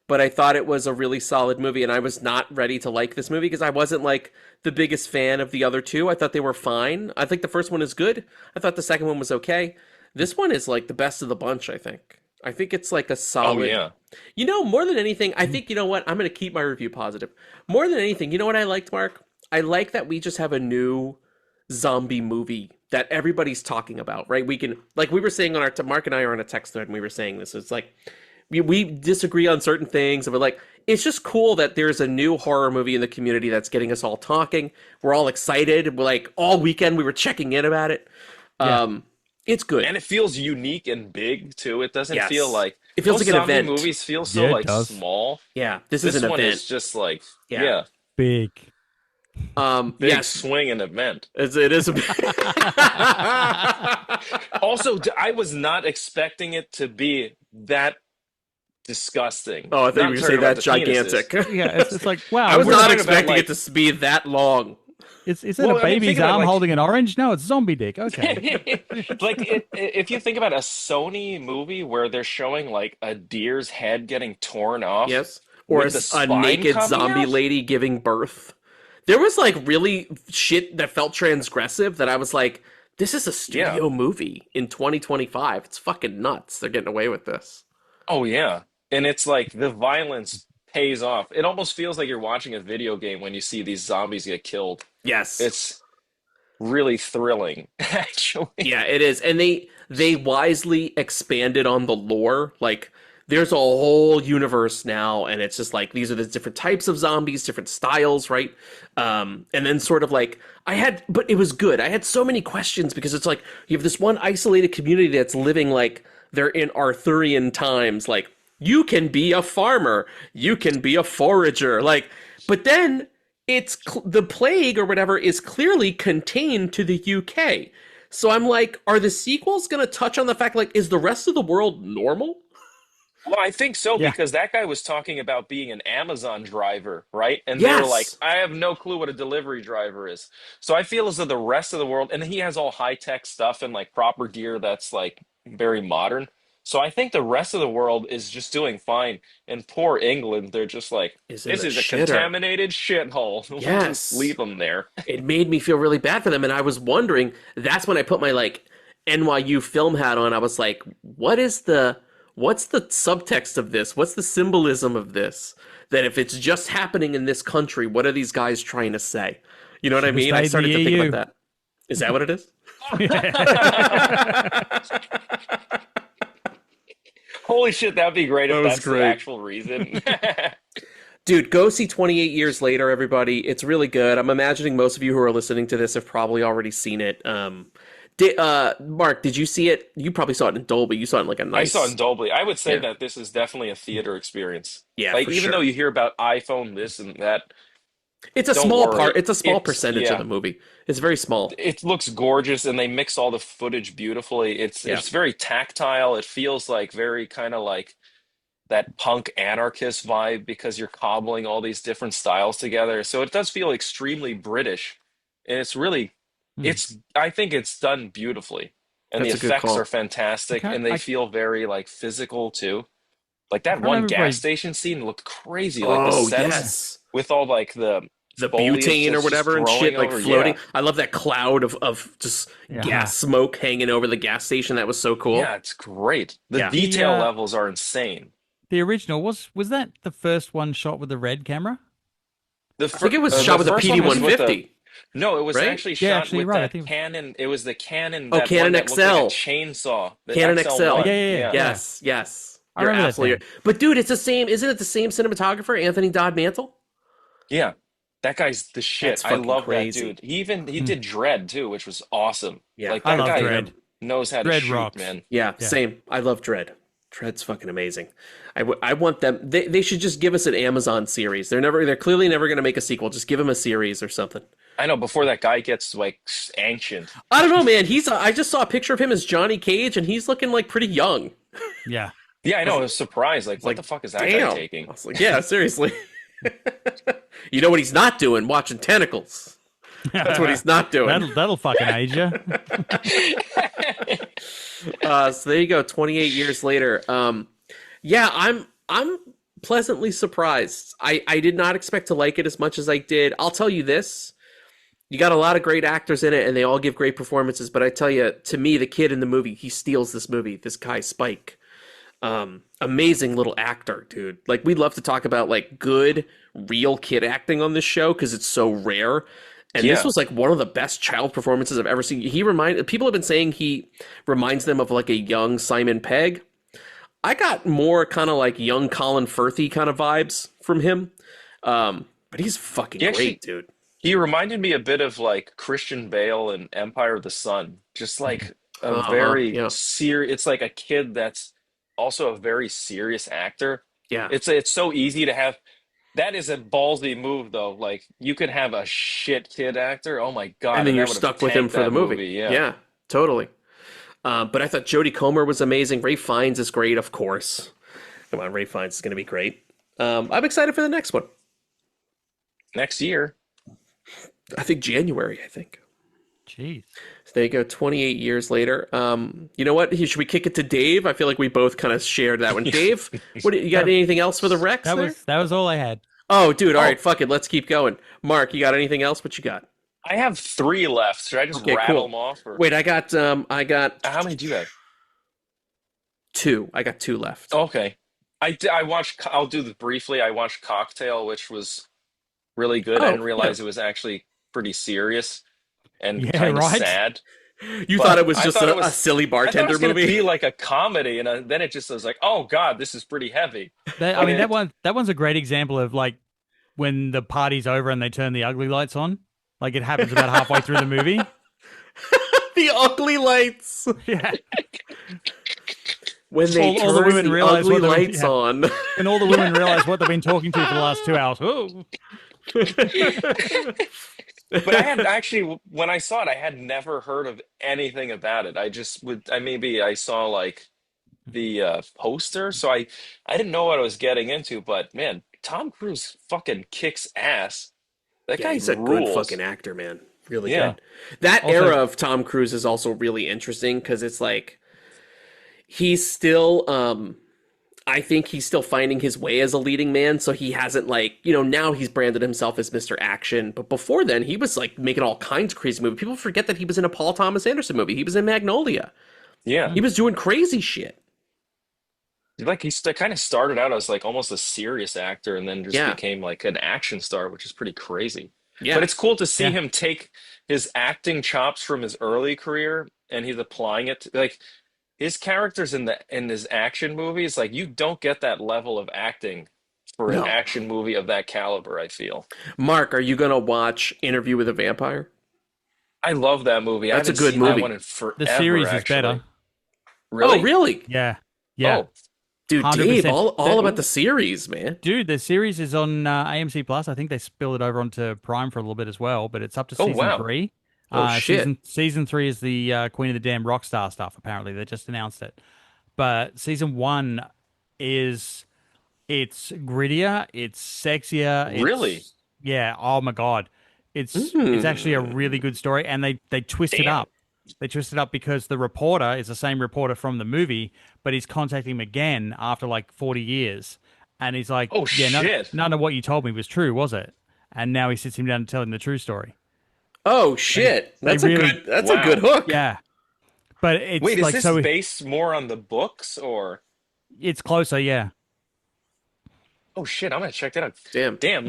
But I thought it was a really solid movie, and I was not ready to like this movie because I wasn't like the biggest fan of the other two. I thought they were fine. I think the first one is good. I thought the second one was okay. This one is like the best of the bunch, I think. I think it's like a solid... Oh, yeah. You know, more than anything, I think, you know what? I'm going to keep my review positive. More than anything, you know what I liked, Mark? I like that we just have a new zombie movie that everybody's talking about, right? We can, like we were saying on our... Mark and I are on a text thread, and we were saying this. It's like... We disagree on certain things, and we're like, it's just cool that there's a new horror movie in the community that's getting us all talking. We're all excited. We're like, all weekend we were checking in about it. Yeah. It's good. And it feels unique and big, too. It doesn't feel like... It feels like an event. Movies feel so, small. Yeah, this is an one event. Is just like, Big. Big swing and event. It is a big... Also, I was not expecting it to be that disgusting. Oh, I think you were saying that gigantic. Yeah, it's like, wow. I was not expecting it to be that long. Is it a baby's arm holding an orange? No, it's zombie dick. Okay. If you think about a Sony movie where they're showing like a deer's head getting torn off. Yes. Or a naked zombie lady giving birth. There was like really shit that felt transgressive that I was like, this is a studio movie in 2025. It's fucking nuts. They're getting away with this. Oh, yeah. And it's like the violence pays off. It almost feels like you're watching a video game when you see these zombies get killed. Yes. It's really thrilling, actually. Yeah, it is. And they wisely expanded on the lore. Like, there's a whole universe now, and it's just like these are the different types of zombies, different styles, right? And then sort of like but it was good. I had so many questions because it's like you have this one isolated community that's living like they're in Arthurian times. Like you can be a farmer, you can be a forager, like, but then the plague or whatever is clearly contained to the UK. So I'm like, are the sequels going to touch on the fact, like, is the rest of the world normal? Well, I think so Yeah. because that guy was talking about being an Amazon driver, right? And they were like, Yes. I have no clue what a delivery driver is. So I feel as though the rest of the world, and he has all high-tech stuff and like proper gear that's like very modern. So I think the rest of the world is just doing fine. And poor England, they're just like, Is in this the is a shitter. contaminated shithole. We'll just Yes. leave them there. It made me feel really bad for them. And I was wondering, that's when I put my like NYU film hat on. I was like, what's the subtext of this? What's the symbolism of this? That if it's just happening in this country, what are these guys trying to say? You know what I mean? I started to think about that. Is that what it is? Holy shit, that'd be great if that's great. the actual reason. Dude, go see 28 Years Later, everybody. It's really good. I'm imagining most of you who are listening to this have probably already seen it. Mark, did you see it? You probably saw it in Dolby. You saw it in like a nice... I saw it in Dolby. I would say Yeah. that this is definitely a theater experience. Yeah, like for even sure. though you hear about iPhone this and that, It's a don't small worry. part. It's a small It's- percentage yeah. of the movie. It's very small. It looks gorgeous and they mix all the footage beautifully. It's very tactile. It feels like very kind of like that punk anarchist vibe because you're cobbling all these different styles together. So it does feel extremely British. And it's really I think it's done beautifully. And That's a the good effects call. are fantastic and they feel very like physical too. Like that can't one remember if gas I- station scene looked crazy. Like the Oh, sets yes. with all like the foliage butane or just whatever and throwing shit, like over. floating. Yeah. I love that cloud of just Yeah. gas smoke hanging over the gas station. That was so cool. Yeah, it's great. The Yeah. detail The, levels are insane. The original was that the first one shot with the red camera? I I think it was shot with a PD-150. No, it was right? actually Yeah, shot actually, with right, I that think- Canon. It was the Canon. Oh, That Canon one that looked like a XL. chainsaw. The Canon XL1. XL. Yeah. Yes, yes. I You're remember that absolutely thing. right. But dude, it's the same. Isn't it the same cinematographer, Anthony Dodd Mantle? Yeah, that guy's the shit. That's I fucking love crazy. that dude. He did Dread too, which was awesome. Yeah. like I that love guy Dredd. knows how to Dredd shoot, rocks. man. Yeah, Yeah. same. I love Dread. Dread's fucking amazing. I want them. They should just give us an Amazon series. They're clearly never going to make a sequel. Just give them a series or something. I know. Before that guy gets like ancient. I don't know, man. I just saw a picture of him as Johnny Cage, and he's looking like pretty young. Yeah. Yeah, I know. I was surprised. Like, what the fuck is that Damn. guy taking? I was like, yeah, seriously. You know what he's not doing? Watching Tentacles. That's what he's not doing. That'll fucking age you. So there you go. 28 years later. Yeah, I'm pleasantly surprised. I did not expect to like it as much as I did. I'll tell you this. You got a lot of great actors in it, and they all give great performances. But I tell you, to me, the kid in the movie, he steals this movie. This guy, Spike. Amazing little actor, dude. Like, we love to talk about like good, real kid acting on this show because it's so rare. And this was like one of the best child performances I've ever seen. People have been saying he reminds them of like a young Simon Pegg. I got more kind of like young Colin Firth kind of vibes from him. But he's fucking great, dude. He reminded me a bit of like Christian Bale in Empire of the Sun. Just like a very serious. It's like a kid that's also a very serious actor. Yeah. It's so easy to have. That is a ballsy move, though. Like, you could have a shit kid actor. Oh my god! And then you're that would've stuck with him tanked for the that movie. Yeah, totally. But I thought Jodie Comer was amazing. Ray Fiennes is great, of course. Come on, Ray Fiennes is going to be great. I'm excited for the next one. Next year. I think January, I think. Jeez. So there you go, 28 years later. You know what? Should we kick it to Dave? I feel like we both kind of shared that one. Dave, you got anything else for the Rex there? That was all I had. Oh, dude, all right, fuck it. Let's keep going. Mark, you got anything else? What you got? I have 3 left. Should I just rattle them off? Or... Wait, I got. How many do you have? 2. I got 2 left. Okay. I watched. I'll do this briefly. I watched Cocktail, which was really good. I didn't realize it was actually pretty serious and kind of sad. You thought it was just a silly I thought it bartender was going to movie? be like a comedy, and then it just was like, oh god, this is pretty heavy. I mean, that one's a great example of like when the party's over and they turn the ugly lights on. Like it happens about halfway through the movie. The ugly lights. Yeah. When they all the women realize ugly what lights on. And all the women realize what they've been talking to for the last 2 hours. Oh. But I had actually, when I saw it, I had never heard of anything about it. Maybe I saw like the poster, so I didn't know what I was getting into. But man, Tom Cruise fucking kicks ass. That guy he's a rules. good fucking actor, man. Really Yeah. good. That Also- era of Tom Cruise is also really interesting because it's like he's still I think he's still finding his way as a leading man, so he hasn't like, now he's branded himself as Mr. Action, but before then he was like making all kinds of crazy movies. People forget that he was in a Paul Thomas Anderson movie. He was in Magnolia. Yeah. He was doing crazy shit. Like he kind of started out as like almost a serious actor and then just became like an action star, which is pretty crazy. Yeah. But it's cool to see him take his acting chops from his early career and he's applying it to, like his characters in his action movies, like you don't get that level of acting for an action movie of that caliber, I feel. Mark, are you gonna watch Interview with a Vampire? I love that movie. That's I a haven't good seen movie. that one in forever, The series actually. is better. Really? Oh, really? Yeah. Yeah. Oh, Dude, 100%. Dave, all about the series, man. Dude, the series is on AMC Plus. I think they spilled it over onto Prime for a little bit as well, but it's up to season 3. Oh, shit. Season 3 is the Queen of the Damn Rockstar stuff, apparently. They just announced it. But season 1 it's grittier, it's sexier. Really? Yeah, oh my God. It's actually a really good story, and they twist it up. They twist it up because the reporter is the same reporter from the movie, but he's contacting him again after like 40 years. And he's like, oh, shit. None of what you told me was true, was it? And now he sits him down and tells him the true story. Oh, shit. That's a good hook. Yeah. But it's wait, is like, this based more on the books or? It's closer, yeah. Oh, shit. I'm going to check that out. Damn.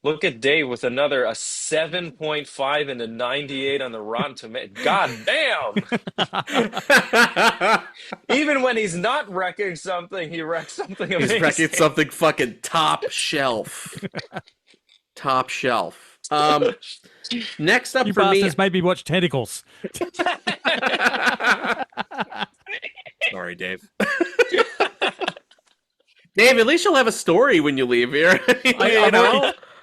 Look at Dave with a 7.5 and a 98 on the Rotten Tomatoes. God damn! Even when he's not wrecking something, he wrecks something amazing. He's wrecking something fucking top shelf. Top shelf. Next up you for me, made me watch Tentacles. Sorry, Dave. Dave, at least you'll have a story when you leave here.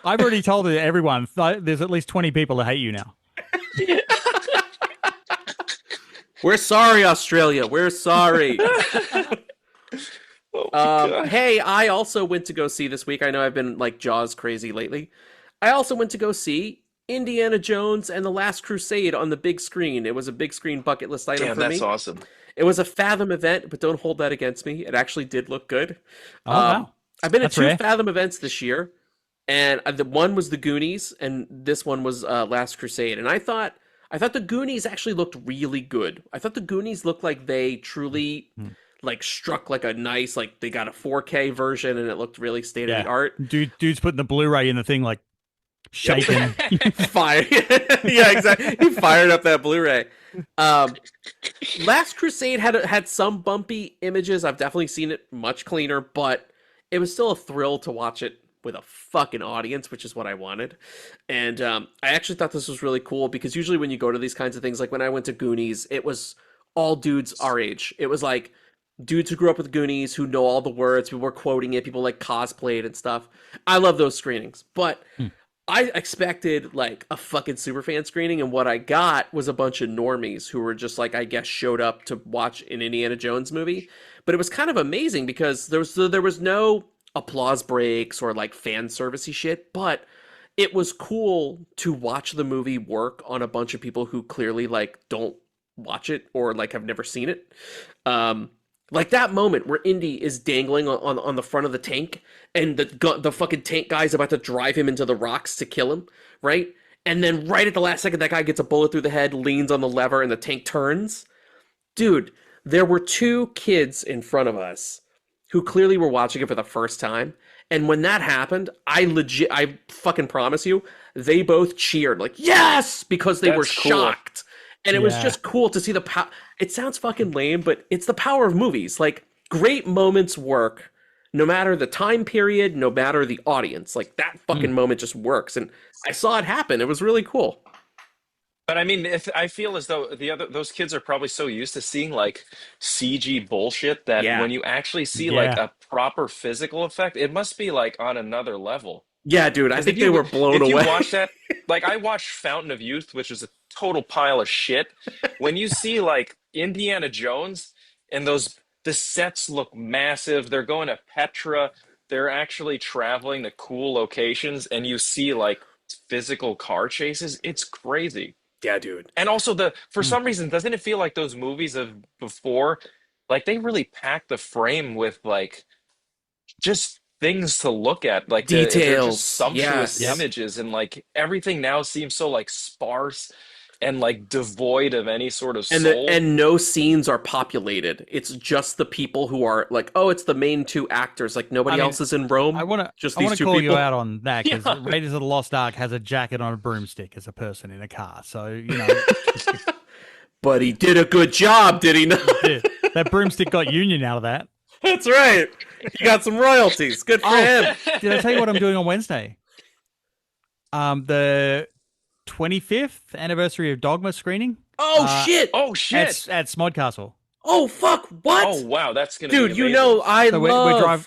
I've already told everyone. There's at least 20 people that hate you now. We're sorry, Australia. We're sorry. Hey, I also went to go see this week. I know I've been like Jaws crazy lately. I also went to go see Indiana Jones and the Last Crusade on the big screen. It was a big screen bucket list item for me. That's awesome. It was a Fathom event, but don't hold that against me. It actually did look good. Oh, wow. I've been That's at 2 rare. Fathom events this year, and the one was the Goonies, and this one was Last Crusade. And I thought the Goonies actually looked really good. I thought the Goonies looked like they truly like struck like a nice, like they got a 4K version, and it looked really state of the art. Dude's putting the Blu-ray in the thing like shaking. Fire. Yeah, exactly. He fired up that Blu-ray. Last Crusade had some bumpy images. I've definitely seen it much cleaner, but it was still a thrill to watch it with a fucking audience, which is what I wanted. And I actually thought this was really cool because usually when you go to these kinds of things, like when I went to Goonies, it was all dudes our age. It was like dudes who grew up with Goonies, who know all the words, people were quoting it, people like cosplayed and stuff. I love those screenings, but I expected like a fucking superfan screening, and what I got was a bunch of normies who were just like, I guess, showed up to watch an Indiana Jones movie. But it was kind of amazing because there was no applause breaks or like fan servicey shit, but it was cool to watch the movie work on a bunch of people who clearly like don't watch it or like have never seen it. Like that moment where Indy is dangling on the front of the tank and the fucking tank guy's about to drive him into the rocks to kill him, right? And then right at the last second, that guy gets a bullet through the head, leans on the lever, and the tank turns. Dude, there were 2 kids in front of us who clearly were watching it for the first time. And when that happened, I fucking promise you, they both cheered like, yes, because they were shocked. And it was just cool to see the power. It sounds fucking lame, but it's the power of movies. Like, great moments work no matter the time period, no matter the audience. Like, that fucking moment just works. And I saw it happen. It was really cool. But I mean, if I feel as though those kids are probably so used to seeing like CG bullshit that when you actually see like a proper physical effect, it must be like on another level. Yeah, dude, I think they were blown away. If you watch that, like I watched Fountain of Youth, which is a total pile of shit. When you see like Indiana Jones and the sets look massive, they're going to Petra, they're actually traveling to cool locations, and you see like physical car chases, it's crazy. Yeah, dude. And also for some reason, doesn't it feel like those movies of before, like they really packed the frame with like just things to look at, like they're just sumptuous images, and like everything now seems so like sparse and like devoid of any sort of soul. And no scenes are populated. It's just the people who are like, oh, it's the main two actors. Like nobody else is in Rome. I want to call you out on that because Raiders of the Lost Ark has a jacket on a broomstick as a person in a car. So you know, but he did a good job, did he not? That broomstick got union out of that. That's right. He got some royalties. Good for him. Did I tell you what I'm doing on Wednesday? The 25th anniversary of Dogma screening. Oh shit! At Smodcastle. Oh fuck! What? Oh wow, that's gonna be dude. amazing. You know,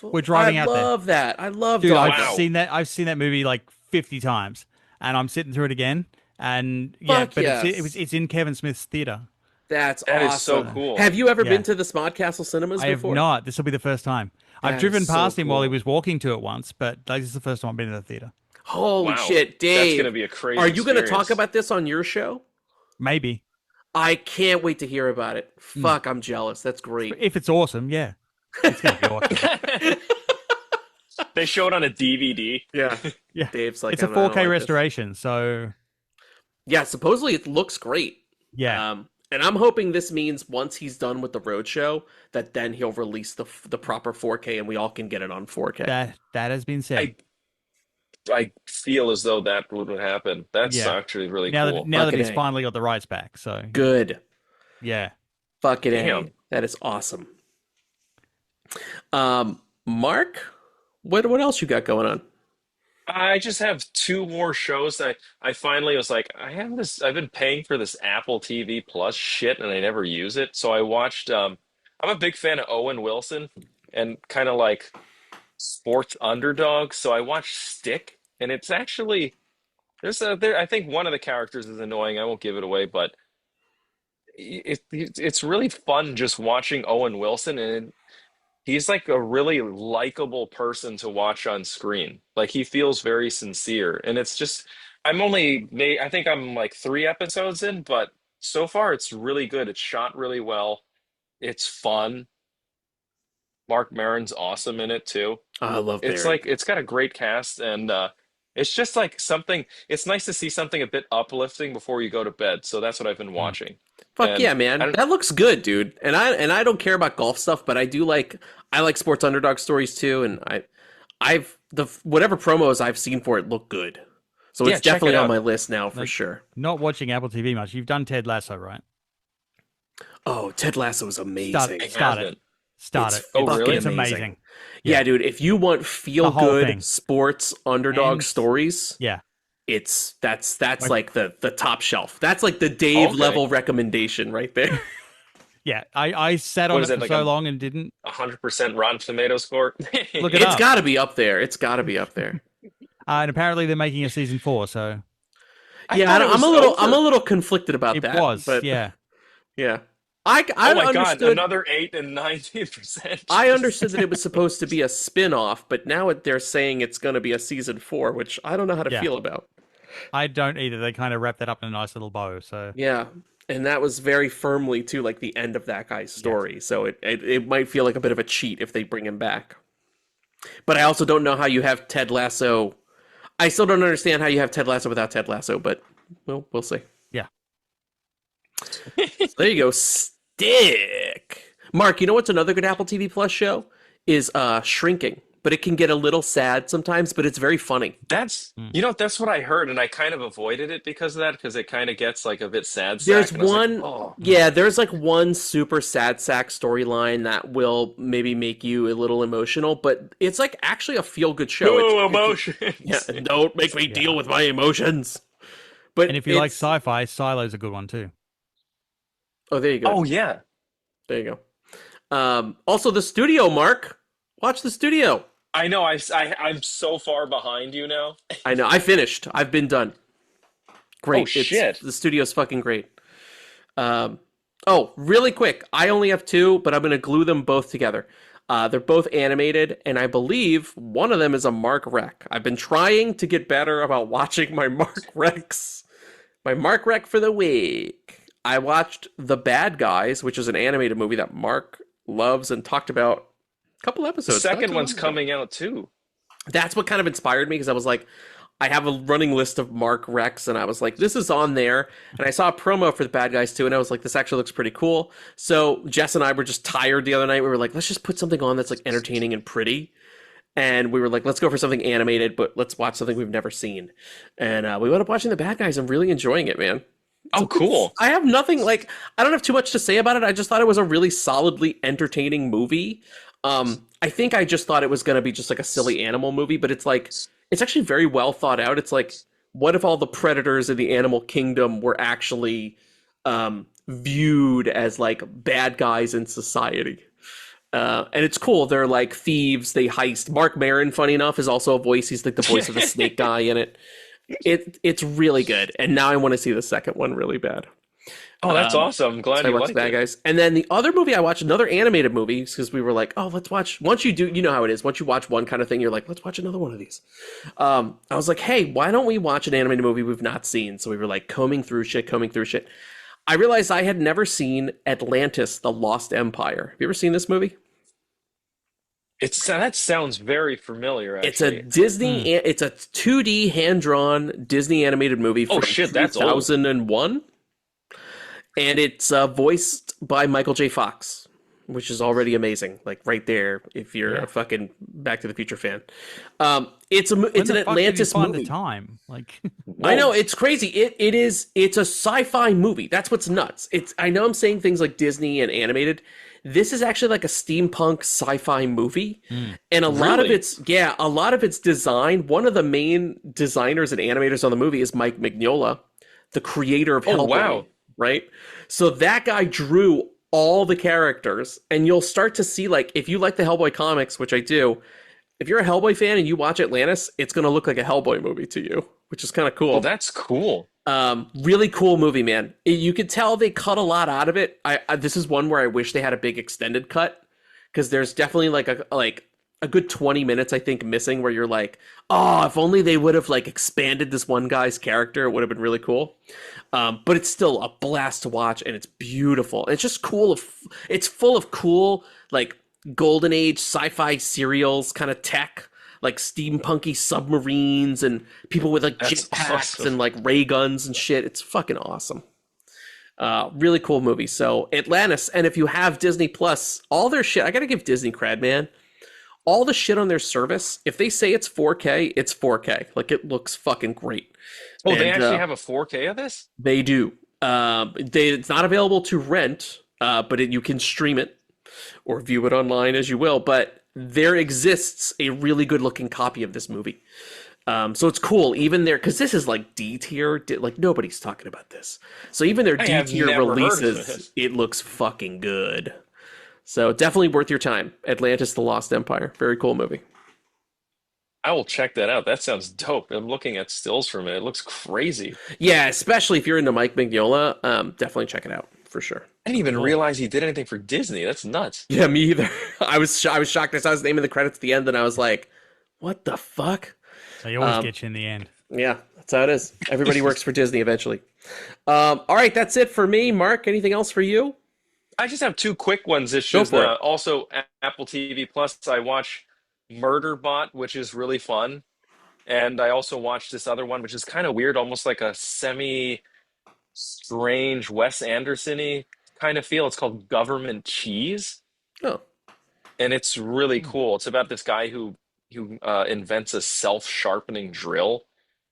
we're driving out there. I love that. I love. Dude, I've seen that movie like 50 times, and I'm sitting through it again. And it's in Kevin Smith's theater. That awesome. Is so cool. Have you ever been to the Smodcastle cinemas before? I have not. This will be the first time. I've driven past him while he was walking to it once, but this is the first time I've been in the theater. Holy shit, Dave. That's going to be a crazy Are you going to talk about this on your show? Maybe. I can't wait to hear about it. Fuck, I'm jealous. That's great. If it's awesome, yeah. It's going to be awesome. They show it on a DVD. Yeah. Yeah. Dave's like, it's a 4K restoration, so... Yeah, supposedly it looks great. Yeah. And I'm hoping this means once he's done with the roadshow, that then he'll release the proper 4K and we all can get it on 4K. That has been said. I feel as though that would happen. That's actually really cool. Now that he's finally got the rights back, so good. Yeah. Fucking A. That is awesome. Mark, what else you got going on? I just have 2 more shows. I finally was like, I've been paying for this Apple TV Plus shit and I never use it. So I watched I'm a big fan of Owen Wilson and kind of like sports underdogs. So I watched Stick, and it's actually I think one of the characters is annoying. I won't give it away, but it's really fun just watching Owen Wilson, and he's like a really likable person to watch on screen. Like he feels very sincere, and it's just I think I'm like 3 episodes in, but so far it's really good. It's shot really well. It's fun. Mark Maron's awesome in it too. I love It's Maron. like it's got a great cast, and it's just like something. It's nice to see something a bit uplifting before you go to bed. So that's what I've been watching. Fuck yeah, man! That looks good, dude. And I don't care about golf stuff, but I like sports underdog stories too. And I've whatever promos I've seen for it look good. So it's definitely on my list now for sure. Not watching Apple TV much. You've done Ted Lasso, right? Oh, Ted Lasso is amazing. Start it. Really? It's amazing. Yeah, dude. If you want feel good sports underdog stories, that's like the top shelf. That's like the Dave level recommendation right there. Yeah, I sat on it for so long and didn't. 100% Rotten Tomato score. Look it It's up. got to be up there. It's got to be up there. And apparently they're making a season 4. So yeah, I'm a little conflicted about that. It was, but yeah. I oh my understood, god, another 8 and 19%. I understood that it was supposed to be a spin-off, but now they're saying it's going to be a season 4, which I don't know how to feel about. I don't either. They kind of wrapped that up in a nice little bow. So yeah, and that was very firmly to like the end of that guy's story. Yes. So it might feel like a bit of a cheat if they bring him back. But I also don't know how you have Ted Lasso. I still don't understand how you have Ted Lasso without Ted Lasso, but we'll see. Yeah. So there you go. Stick. Mark, you know what's another good Apple TV Plus show? Is Shrinking but it can get a little sad sometimes, but it's very funny. That's that's what I heard, and I kind of avoided it because of that, because it kind of gets like a bit sad There's sack, and I was like, one, oh. yeah, there's like one super sad sack storyline that will maybe make you a little emotional, but it's like actually a feel good show. No emotions. Yeah, don't make me deal with my emotions. But and if you like sci-fi, Silo's a good one too. Oh, there you go. Oh yeah, there you go. Also, The Studio, Mark. Watch The Studio. I know. I'm so far behind you now. I know. I finished. I've been done. Great. Oh shit. The Studio's fucking great. Oh, really quick. I only have 2, but I'm going to glue them both together. They're both animated, and I believe one of them is a Mark Rec. I've been trying to get better about watching my Mark Recs. My Mark Rec for the week. I watched The Bad Guys, which is an animated movie that Mark loves and talked about a couple episodes. The second one's coming out too. That's what kind of inspired me, because I was like, I have a running list of Mark Recs, and I was like, this is on there. And I saw a promo for The Bad Guys too, and I was like, this actually looks pretty cool. So Jess and I were just tired the other night. We were like, let's just put something on that's like entertaining and pretty. And we were like, let's go for something animated, but let's watch something we've never seen. And we wound up watching The Bad Guys. I'm really enjoying it, man. Oh, cool. I have nothing, like, I don't have too much to say about it. I just thought it was a really solidly entertaining movie. I think I just thought it was going to be just like a silly animal movie, but it's like, it's actually very well thought out. It's like, what if all the predators in the animal kingdom were actually viewed as like bad guys in society? And it's cool. They're like thieves. They heist. Mark Maron, funny enough, is also a voice. He's like the voice of the snake guy in it. It's really good. And now I want to see the second one really bad. Oh, that's awesome. I'm glad so you I watched liked Bad it. Guys. And then the other movie I watched, another animated movie, because we were like, oh, let's watch. Once you do, you know how it is. Once you watch one kind of thing, you're like, let's watch another one of these. I was like, hey, why don't we watch an animated movie we've not seen? So we were like combing through shit. I realized I had never seen Atlantis, The Lost Empire. Have you ever seen this movie? That sounds very familiar, actually. It's a Disney, it's a 2D hand-drawn Disney animated movie from that's old. 2001. And it's voiced by Michael J. Fox, which is already amazing. Like right there, if you're a fucking Back to the Future fan. It's an Atlantis movie. The time, like I know, it's crazy. It's a sci-fi movie. That's what's nuts. I know I'm saying things like Disney and animated. This is actually like a steampunk sci-fi movie. And a lot of its design, one of the main designers and animators on the movie is Mike Mignola, the creator of Hellboy. Oh, wow. Right? So that guy drew all the characters, and you'll start to see, like, if you like the Hellboy comics, which I do, if you're a Hellboy fan and you watch Atlantis, it's going to look like a Hellboy movie to you, which is kind of cool. Oh, that's cool. Really cool movie, man. You could tell they cut a lot out of it. This is one where I wish they had a big extended cut, because there's definitely like a good 20 minutes, I think, missing, where you're like, oh, if only they would have like expanded this one guy's character, it would have been really cool. But it's still a blast to watch, and it's beautiful. It's just cool. It's full of cool, like, golden age sci-fi serials kind of tech, like steampunky submarines and people with like jetpacks and like ray guns and shit. It's fucking awesome. Really cool movie. So Atlantis, and if you have Disney Plus, all their shit, I gotta give Disney cred, man. All the shit on their service, if they say it's 4K, it's 4K. Like, it looks fucking great. Oh, they actually have a 4K of this? They do. It's not available to rent, but you can stream it or view it online as you will. But there exists a really good looking copy of this movie. So it's cool, even there, because this is like D tier. Like, nobody's talking about this. So even their D tier releases, it looks fucking good. So definitely worth your time. Atlantis, The Lost Empire. Very cool movie. I will check that out. That sounds dope. I'm looking at stills from it. It looks crazy. Yeah, especially if you're into Mike Mignola, definitely check it out for sure. I didn't even realize he did anything for Disney. That's nuts. Yeah, me either. I was shocked. I saw his name in the credits at the end, and I was like, what the fuck? So you always get you in the end. Yeah, that's how it is. Everybody works for Disney eventually. All right, that's it for me. Mark, anything else for you? I just have 2 quick ones. It's just also Apple TV Plus. I watch Murderbot, which is really fun, and I also watched this other one, which is kind of weird, almost like a semi-strange Wes Anderson-y kind of feel. It's called Government Cheese. Oh, and it's really cool. It's about this guy who who invents a self-sharpening drill,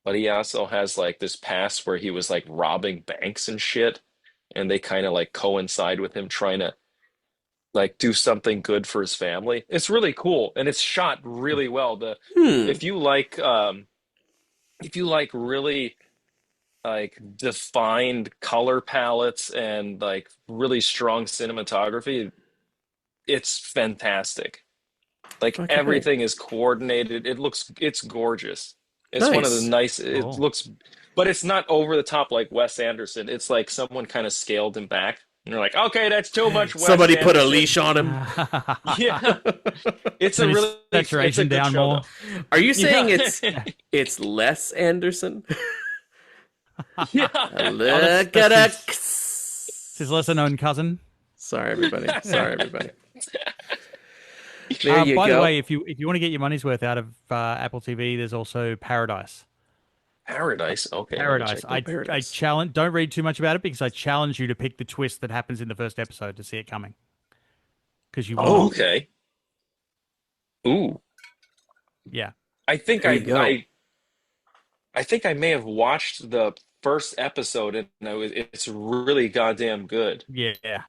but he also has like this past where he was like robbing banks and shit, and they kind of like coincide with him trying to like do something good for his family. It's really cool, and it's shot really well. If you like really like defined color palettes and like really strong cinematography, it's fantastic. Like everything is coordinated. It's gorgeous. It's one of the nice. It looks, but it's not over the top like Wes Anderson. It's like someone kind of scaled him back, and you're like, okay, that's too much. Wes Somebody Anderson. put a leash on him. Yeah, it's a really saturation it's a good down show, more. though. Are you saying it's less Anderson? Yeah. Look at It's his lesser known cousin. Sorry, everybody. There you By go. the way, if you want to get your money's worth out of Apple TV, there's also Paradise. Paradise. Okay. Paradise. I challenge. Don't read too much about it because I challenge you to pick the twist that happens in the first episode to see it coming. Because you. Oh, okay. Ooh. Yeah. I think I think I may have watched the first episode, and it's really goddamn good. Yeah.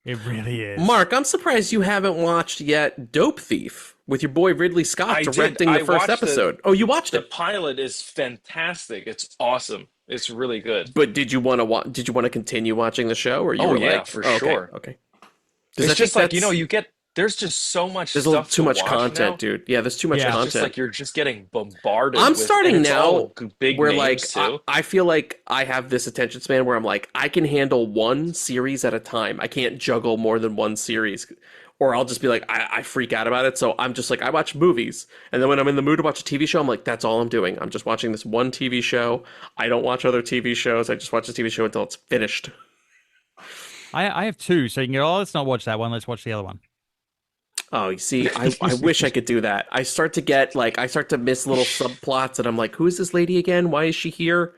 It really is. Mark, I'm surprised you haven't watched yet Dope Thief with your boy Ridley Scott directing the first episode. You watched it. The pilot is fantastic. It's awesome. It's really good. But did you want to Did you want to continue watching the show, or you were like, for sure. Okay. It's just like you get. There's just so much. There's stuff too to much watch content, now. dude. Yeah, there's too much It's content. just like you're just getting bombarded. I'm with, starting and it's now all big where names like too. I feel like I have this attention span where I'm like I can handle one series at a time. I can't juggle more than one series, or I'll just be like I freak out about it. So I'm just like I watch movies, and then when I'm in the mood to watch a TV show, I'm like that's all I'm doing. I'm just watching this one TV show. I don't watch other TV shows. I just watch the TV show until it's finished. I have two, so you can go. Oh, let's not watch that one. Let's watch the other one. Oh, you see, I wish I could do that. I start to miss little subplots, and I'm like, who is this lady again? Why is she here?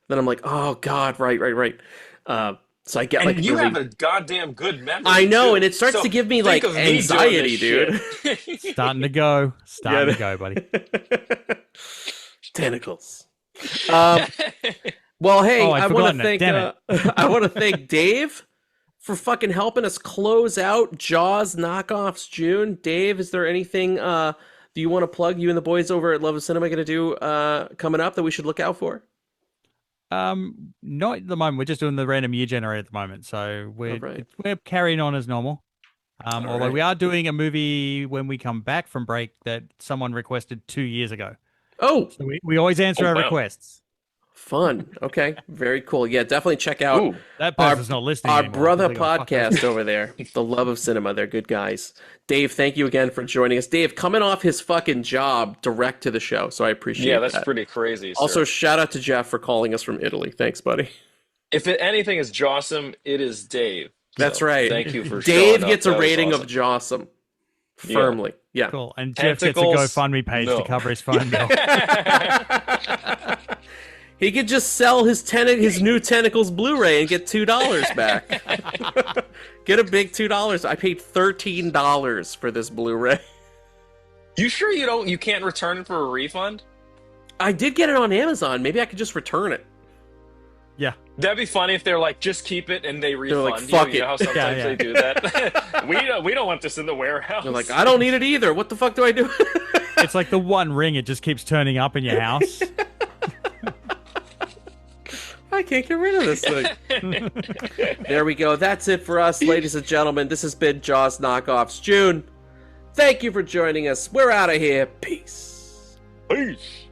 Then I'm like, oh God, right. So I get and you have a goddamn good memory. I know, too. and it starts to give me like anxiety, dude. Starting to go, buddy. Tentacles. Well, hey, I want to thank I want to thank Dave for fucking helping us close out Jaws Knockoffs June. Dave, is there anything do you want to plug? You and the boys over at Love of Cinema going to do coming up that we should look out for? Not at the moment. We're just doing the random year generator at the moment, so we're carrying on as normal. Although we are doing a movie when we come back from break that someone requested 2 years ago. Oh, so we always answer our requests. Fun. Okay. Very cool. Yeah, definitely check out that person's not listening our anymore, brother podcast over there, The Love of Cinema. They're good guys. Dave, thank you again for joining us. Dave, coming off his fucking job direct to the show, so I appreciate that. Yeah, that's pretty crazy. Also, shout out to Jeff for calling us from Italy. Thanks, buddy. If anything is Jawsome, it is Dave. That's right. Thank you for Dave gets a rating of Jawsome. Firmly. Yeah. Cool. And Jeff gets a GoFundMe page to cover his phone bill. He could just sell his new Tentacles Blu-ray and get $2 back. Get a big $2. I paid $13 for this Blu-ray. You sure you can't return it for a refund? I did get it on Amazon. Maybe I could just return it. Yeah. That'd be funny if they're like, just keep it and they refund like, fuck you. You know how sometimes they do that? we don't want this in the warehouse. They're like, I don't need it either. What the fuck do I do? It's like the one ring. It just keeps turning up in your house. I can't get rid of this thing. There we go. That's it for us, ladies and gentlemen. This has been Jaws Knockoffs June. Thank you for joining us. We're out of here. Peace. Peace.